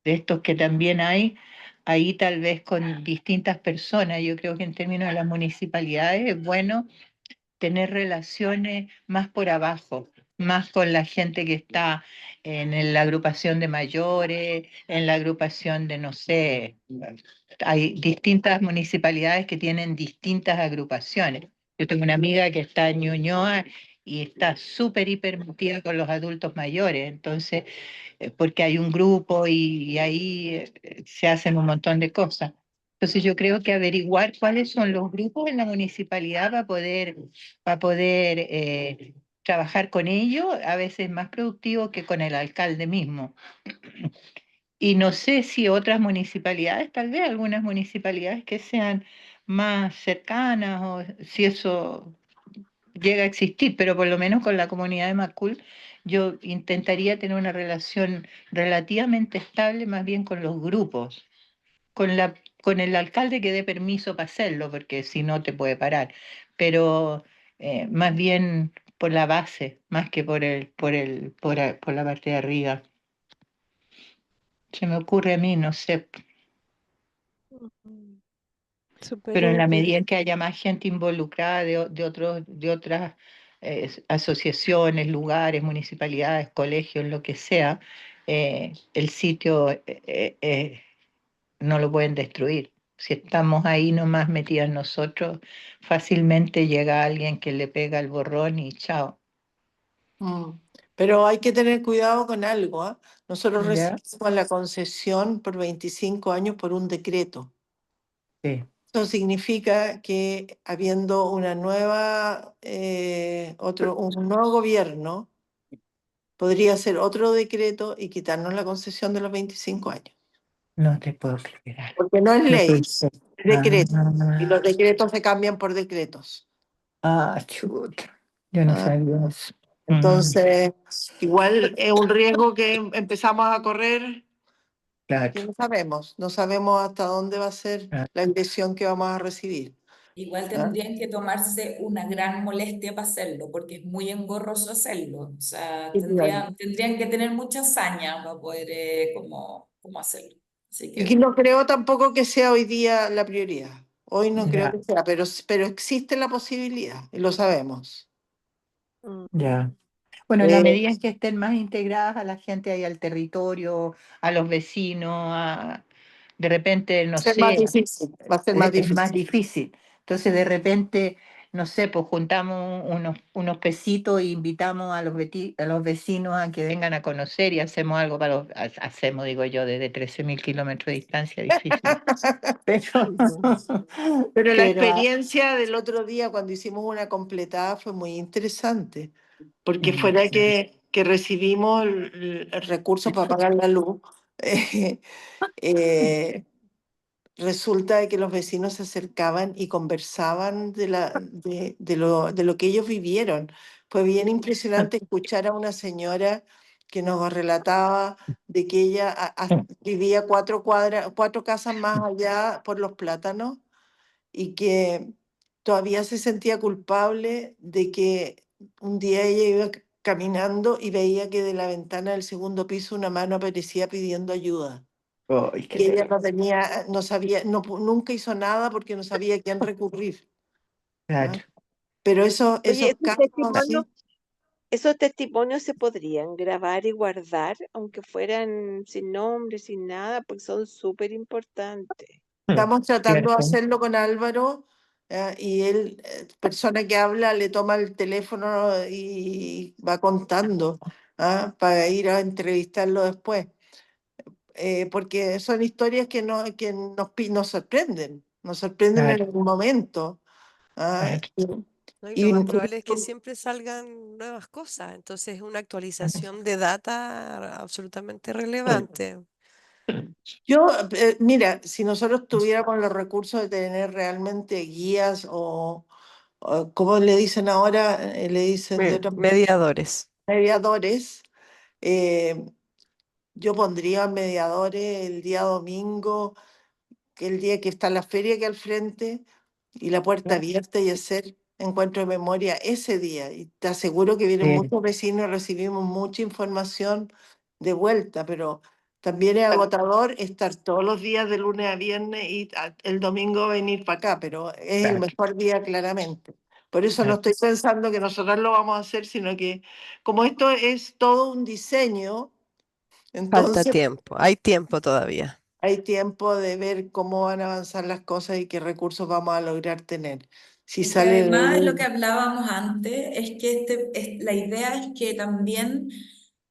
de estos que también hay, ahí tal vez con distintas personas. Yo creo que en términos de las municipalidades es bueno tener relaciones más por abajo, más con la gente que está en la agrupación de mayores, en la agrupación de, no sé, hay distintas municipalidades que tienen distintas agrupaciones. Yo tengo una amiga que está en Ñuñoa y está súper hiper metida con los adultos mayores, entonces porque hay un grupo y ahí se hacen un montón de cosas. Entonces yo creo que averiguar cuáles son los grupos en la municipalidad para poder trabajar con ellos, a veces es más productivo que con el alcalde mismo. Y no sé si otras municipalidades, tal vez algunas municipalidades que sean más cercanas o si eso llega a existir, pero por lo menos con la comunidad de Macul, yo intentaría tener una relación relativamente estable más bien con los grupos, con el alcalde que dé permiso para hacerlo, porque si no te puede parar, pero más bien por la base, más que por la parte de arriba. Se me ocurre a mí, no sé, Ujú. Súper pero en la interesante. medida en que haya más gente involucrada de otras asociaciones, lugares, municipalidades, colegios, lo que sea, el sitio no lo pueden destruir. Si estamos ahí nomás metidas nosotros, fácilmente llega alguien que le pega el borrón y chao. Mm. Pero hay que tener cuidado con algo, ¿ah? Nosotros ¿Ya? recibimos la concesión por 25 años por un decreto. Sí. Eso significa que habiendo un nuevo gobierno, podría ser otro decreto y quitarnos la concesión de los 25 años. No te puedo creer. Porque no es No ley, puede es ser. decreto. Y los Ah, decretos se cambian por decretos. chuta. Yo no ¿Ah? sabía eso. Entonces, igual es un riesgo que empezamos a correr Claro. que no sabemos hasta dónde va a ser Claro. la inversión que vamos a recibir. Igual ¿Ah? tendrían que tomarse una gran molestia para hacerlo, porque es muy engorroso hacerlo. O sea, Y tendrían que tener mucha hazaña para poder como hacerlo. Así y que que no creo tampoco que sea hoy día la prioridad. Hoy no creo Ya, que sea, pero existe la posibilidad y lo sabemos. ya. Bueno, en la Eh, medida en que estén más integradas a la gente ahí al territorio, a los vecinos, de repente, no ser más sé, difícil, va a ser más es más difícil. difícil. Entonces, de repente, no sé, pues juntamos unos pesitos e invitamos a los vecinos a que vengan a conocer y hacemos algo hacemos, digo yo, desde 13.000 kilómetros de distancia, difícil. Pero, Pero la pero, experiencia del otro día cuando hicimos una completada fue muy interesante, porque fuera que recibimos el recurso para pagar la luz, eh, eh, resulta de que los vecinos se acercaban y conversaban de lo que ellos vivieron, Fue bien impresionante escuchar a una señora que nos relataba de que ella vivía 4 casas más allá por los plátanos y que todavía se sentía culpable de que un día ella iba caminando y veía que de la ventana del segundo piso una mano aparecía pidiendo ayuda. Ay, qué Y ella terrible. no tenía, no sabía, nunca hizo nada porque no sabía a quién recurrir. Claro. ¿Ah? Pero Oye, esos casos así, esos testimonios se podrían grabar y guardar, aunque fueran sin nombre, sin nada, porque son súper importantes. estamos tratando de Cierto. hacerlo con Álvaro, y él, persona que habla, le toma el teléfono y va contando, para ir a entrevistarlo después. Porque son historias que nos sorprenden, nos sorprenden en Claro, el momento. ¿Ah? claro. ¿no? Y lo Y, más probable es que siempre salgan nuevas cosas, entonces es una actualización de data absolutamente relevante. yo, mira, si nosotros tuviéramos los recursos de tener realmente guías o como le dicen ahora, le dicen de otra manera, Mediadores. mediadores, eh, yo pondría mediadores el día domingo, que el día que está la feria que al frente y la puerta abierta y hacer encuentro de memoria ese día. Y te aseguro que vienen Sí, muchos vecinos y recibimos mucha información de vuelta, pero también es agotador estar todos los días de lunes a viernes y el domingo venir para acá, pero es el claro, mejor día claramente. Por eso no claro. estoy pensando que nosotros lo vamos a hacer, sino que como esto es todo un diseño, Falta entonces tiempo, hay tiempo todavía. hay tiempo de ver cómo van a avanzar las cosas y qué recursos vamos a lograr tener. Si Es que sale de además de lo que ahí, hablábamos antes, es que la idea es que también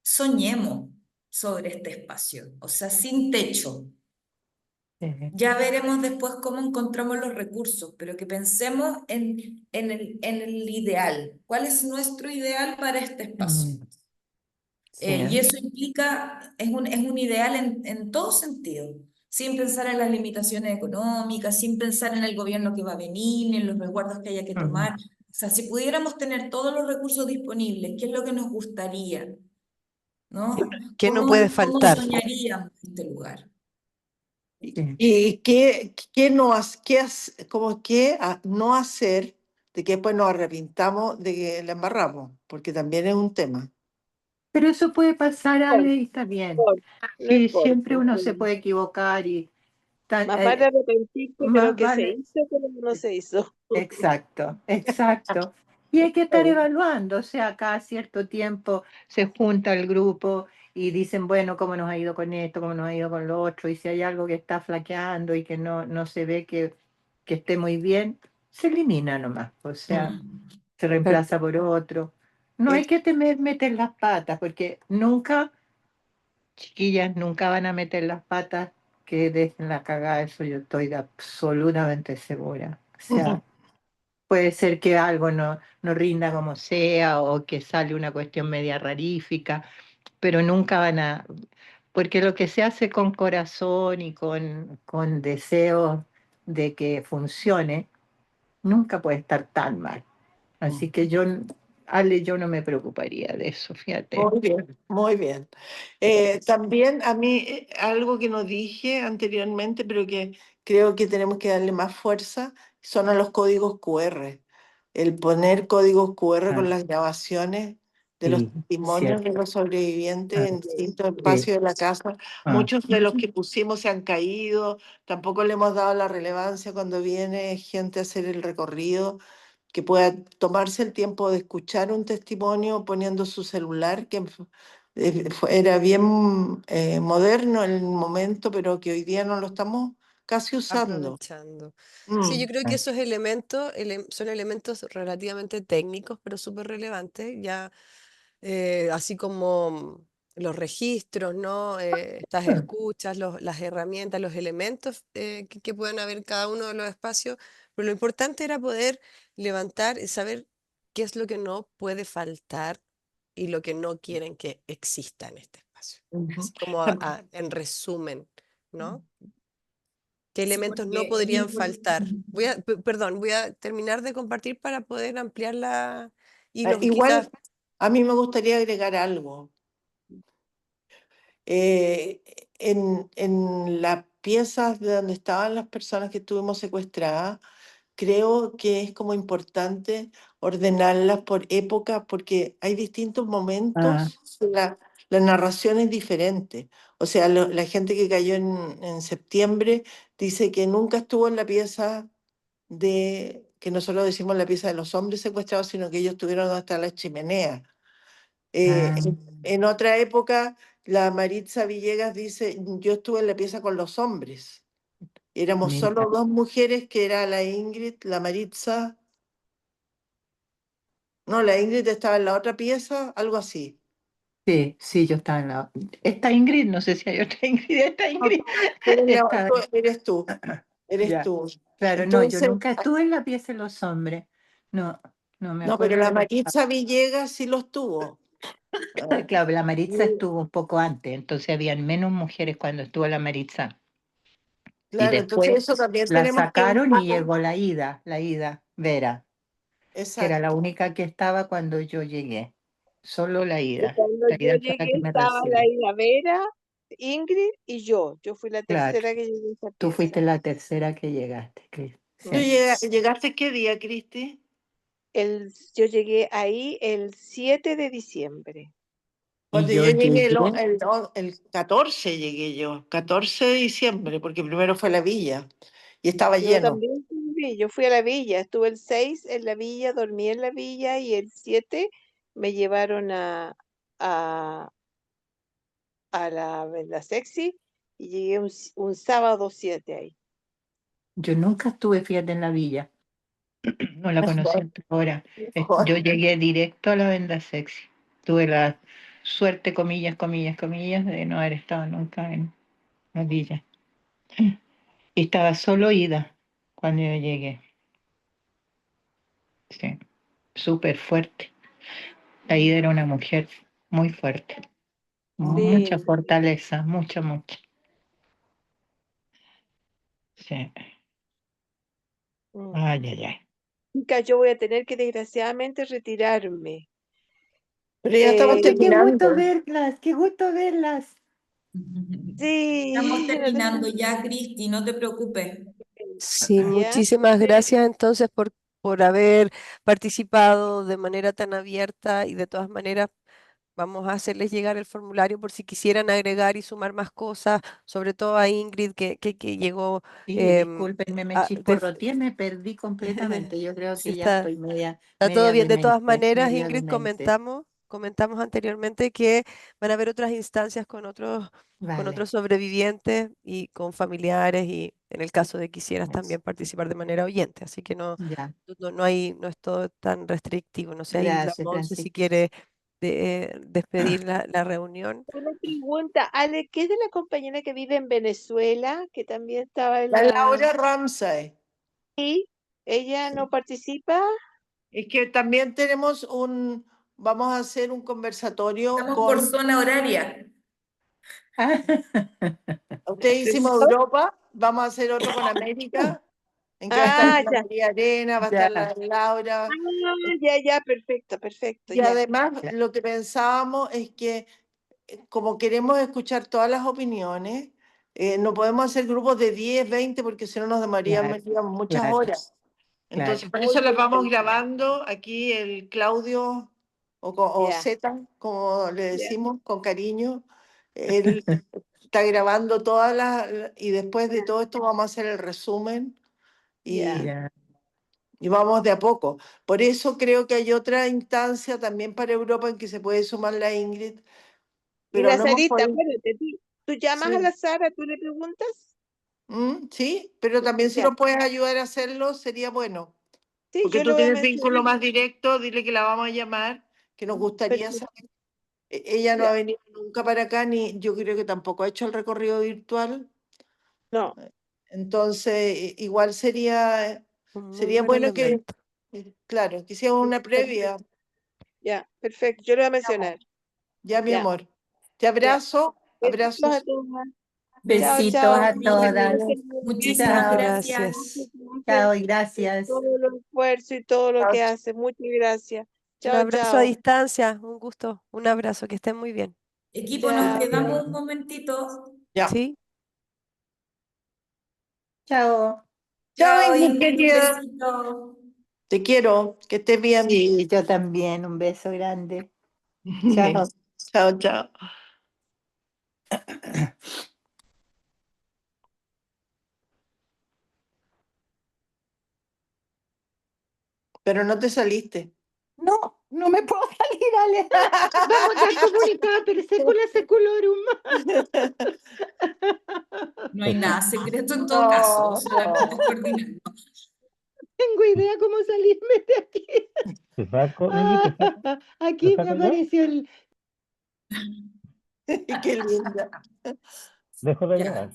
soñemos sobre este espacio, o sea, sin techo. Sí. Ya veremos después cómo encontramos los recursos, pero que pensemos en el ideal. ¿Cuál es nuestro ideal para este espacio? Mm, sí. Y eso implica, es un ideal en todo sentido, sin pensar en las limitaciones económicas, sin pensar en el gobierno que va a venir, ni en los resguardos que haya que tomar. Mm, O sea, si pudiéramos tener todos los recursos disponibles, ¿qué es lo que nos gustaría? ¿No? ¿Qué no puede Cómo faltar? soñaríamos este lugar? sí. y qué no, como qué no hacer de que después nos arrepintamos de que la embarramos, porque también es un tema. Pero eso puede pasar, No Ale, y está bien. importa, no Sí, importa. siempre uno se puede equivocar y Más vale arrepentirse de lo más que se vale. hizo que lo que no se hizo. Exacto, exacto. Y hay que estar evaluando, o sea, cada cierto tiempo se junta el grupo y dicen, bueno, cómo nos ha ido con esto, cómo nos ha ido con lo otro, y si hay algo que está flaqueando y que no se ve que esté muy bien, se elimina nomás, o sea, Mm. se reemplaza por otro. No hay Es- que temer meter las patas, porque nunca, chiquillas, nunca van a meter las patas que dejen la cagada, eso yo estoy absolutamente segura. O sea, puede ser que algo no rinda como sea o que sale una cuestión media rarífica, pero nunca van a, porque lo que se hace con corazón y con deseos de que funcione, nunca puede estar tan mal. Así que yo, Ale, yo no me preocuparía de eso, fíjate. Muy bien, muy bien. También a mí, algo que no dije anteriormente, pero que creo que tenemos que darle más fuerza, son a los códigos QR. El poner códigos QR Ah, con las grabaciones de los sí, testimonios de cierto. los sobrevivientes Ah, en distintos sí. espacios de la casa. Ah, Muchos de los que pusimos se han caído, tampoco le hemos dado la relevancia cuando viene gente a hacer el recorrido, que pueda tomarse el tiempo de escuchar un testimonio poniendo su celular, que era bien moderno en el momento, pero que hoy día no lo estamos casi usando. Aprovechando. Sí, Mm. yo creo que ah, esos elementos son elementos relativamente técnicos, pero súper relevantes. Ya así como los registros, ¿no? Estas escuchas, las herramientas, los elementos que puedan haber en cada uno de los espacios, pero lo importante era poder levantar y saber qué es lo que no puede faltar y lo que no quieren que exista en este espacio. Ujú. Así como Tam- en resumen, ¿no? ¿Qué Sí, elementos no porque es podrían faltar? importante. Perdón, voy a terminar de compartir para poder ampliar la Y nos Igual quizás, a mí me gustaría agregar algo. En las piezas de donde estaban las personas que tuvimos secuestradas, creo que es como importante ordenarlas por época, porque hay distintos Ah, momentos, la narración es diferente. O sea, la gente que cayó en septiembre dice que nunca estuvo en la pieza que nosotros decimos la pieza de los hombres secuestrados, sino que ellos estuvieron hasta la chimenea. ah, En otra época, la Maritza Villegas dice, yo estuve en la pieza con los hombres. Éramos mira. solo dos mujeres, que era la Ingrid, la Maritza. No, la Ingrid estaba en la otra pieza, algo así. Sí, sí, yo estaba en la... Esta Ingrid, no sé si hay otra Ingrid, esta No, Ingrid estaba... eres tú, eres Ya, tú. claro, no, yo Entonces, nunca estuve en la pieza de los hombres. No, no me no, pero acuerdo la de lo que Maritza Villegas sí los tuvo. pasaba. Claro, la Maritza Y, estuvo un poco antes, entonces habían menos mujeres cuando estuvo la Maritza. Y claro, entonces después eso también la tenemos que un sacaron y poco. llegó la Ida Vera, que era la Exacto. única que estaba cuando yo llegué. Solo Y cuando La yo Ida fue la llegué que me estaba la recibió. Ida Vera, Ingrid y yo. Yo fui la Claro, tercera que llegué a esa tú fuiste pieza. la tercera que llegaste, ¿Tú Mm. sí. llegaste qué día, Cristi? Yo llegué ahí el 7 de diciembre. Y Cuando yo yo llegué, llegué, el 14 llegué yo, 14 de diciembre, porque primero fue la villa y estaba Yo lleno. también fui, yo fui a la villa, estuve el 6 en la villa, dormí en la villa y el 7 me llevaron a, a la Venda Sexy y llegué un sábado 7 ahí. yo nunca estuve, fíjate, en la villa. No la conocí Mejor, hasta ahora. Yo mejor. llegué directo a la Venda Sexy. Tuve la suerte, comillas, comillas, comillas, de no haber estado nunca en la villa. Y estaba solo Ida cuando yo llegué. Sí, súper fuerte. La Ida era una mujer muy fuerte. Sí, Mucha fortaleza, mucha, mucha. Sí. mm. Ay, ay, ay. Chicas, yo voy a tener que desgraciadamente retirarme. Pero ya estamos Eh, Oye, qué gusto terminando. verlas, qué gusto verlas. Estamos sí, no terminando tengo- ya, Cristi, no te preocupes. sí, ¿ya? muchísimas gracias entonces por haber participado de manera tan abierta y de todas maneras vamos a hacerles llegar el formulario por si quisieran agregar y sumar más cosas, sobre todo a Ingrid que llegó, Sí, em, discúlpenme, me a- de- chisporroteé, me perdí completamente. Yo creo si que ya está, estoy media, está todo media bien. De todas demente, maneras, media Ingrid, demente. comentamos anteriormente que van a haber otras instancias con Vale, otros sobrevivientes y con familiares y en el caso de quisieras también participar de manera oyente. Así que ya. no es todo tan restrictivo. No sé, ahí la Gracias, Monse si Francisca. quiere despedir la reunión. Una pregunta, Ale, ¿qué es de la compañera que vive en Venezuela, que también estaba en La la... Laura Ramsay. Sí, ella no participa? Es que también vamos a hacer un conversatorio Estamos por con, zona horaria. ustedes hicimos Europa, vamos a hacer otro con América, en que va a estar Ah, la ya. María Arena, va a estar Ya, la Laura. Ah, ya, ya, perfecto, perfecto, Y ya. además ya, lo que pensábamos es que como queremos escuchar todas las opiniones, no podemos hacer grupos de 10, 20, porque si no nos claro, demoraríamos muchas claro, horas. claro. Entonces, por eso las vamos grabando aquí el Claudio o Ya, Z, como le ya, decimos con cariño. Él está grabando y después de todo esto vamos a hacer el resumen ya. y, Ya. y vamos de a poco. Por eso creo que hay otra instancia también para Europa en que se puede sumar la Ingrid, Y pero la no hemos Sarita, podido. acuérdate, tú llamas a Sí. la Sara, tú le preguntas. Sí, pero también si Ya, nos puedes ayudar a hacerlo sería bueno, sí, porque yo le tú voy a tienes mencionar. vínculo más directo, dile que la vamos a llamar, que nos gustaría Perfecto, saber. Ella no ha ya. venido nunca para acá, ni yo creo que tampoco ha hecho el recorrido virtual, No, entonces igual Un muy sería buen bueno que, elemento. claro, que hiciéramos una previa. perfecto, ya, perfecto. Yo le voy a mencionar. Ya, mi Ya, amor. Te ya. abrazo, Besitos a abrazos. todas. Chao, Besitos chao. a todas. Muchísimas Chao, Gracias. gracias. Muchas Gracias. gracias chao y por gracias. todo el esfuerzo y todo lo Chao, que hace. Muchas gracias. Un Chao, abrazo a chao. distancia, un gusto, un abrazo, que estén muy bien. Equipo, nos Chao. quedamos un momentito. Ya. ¿Sí? Chao. Chao, Chao, Ingrid, Ingrid, un querida. besito. Te quiero, que estés bien. Sí, yo también. Un beso grande. Chao. Chao, chao. Pero no te saliste. No, no me puedo salir, Ale. Vamos a dar comunicado per secula seculorum. No hay nada secreto en todo caso, solamente es coordinarlo. Tengo idea cómo salirme de aquí. Te saco, Ingrid, te saco. Aquí me saco yo? apareció el... Qué linda. Dejo de Ya. grabar.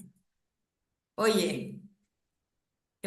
Oye,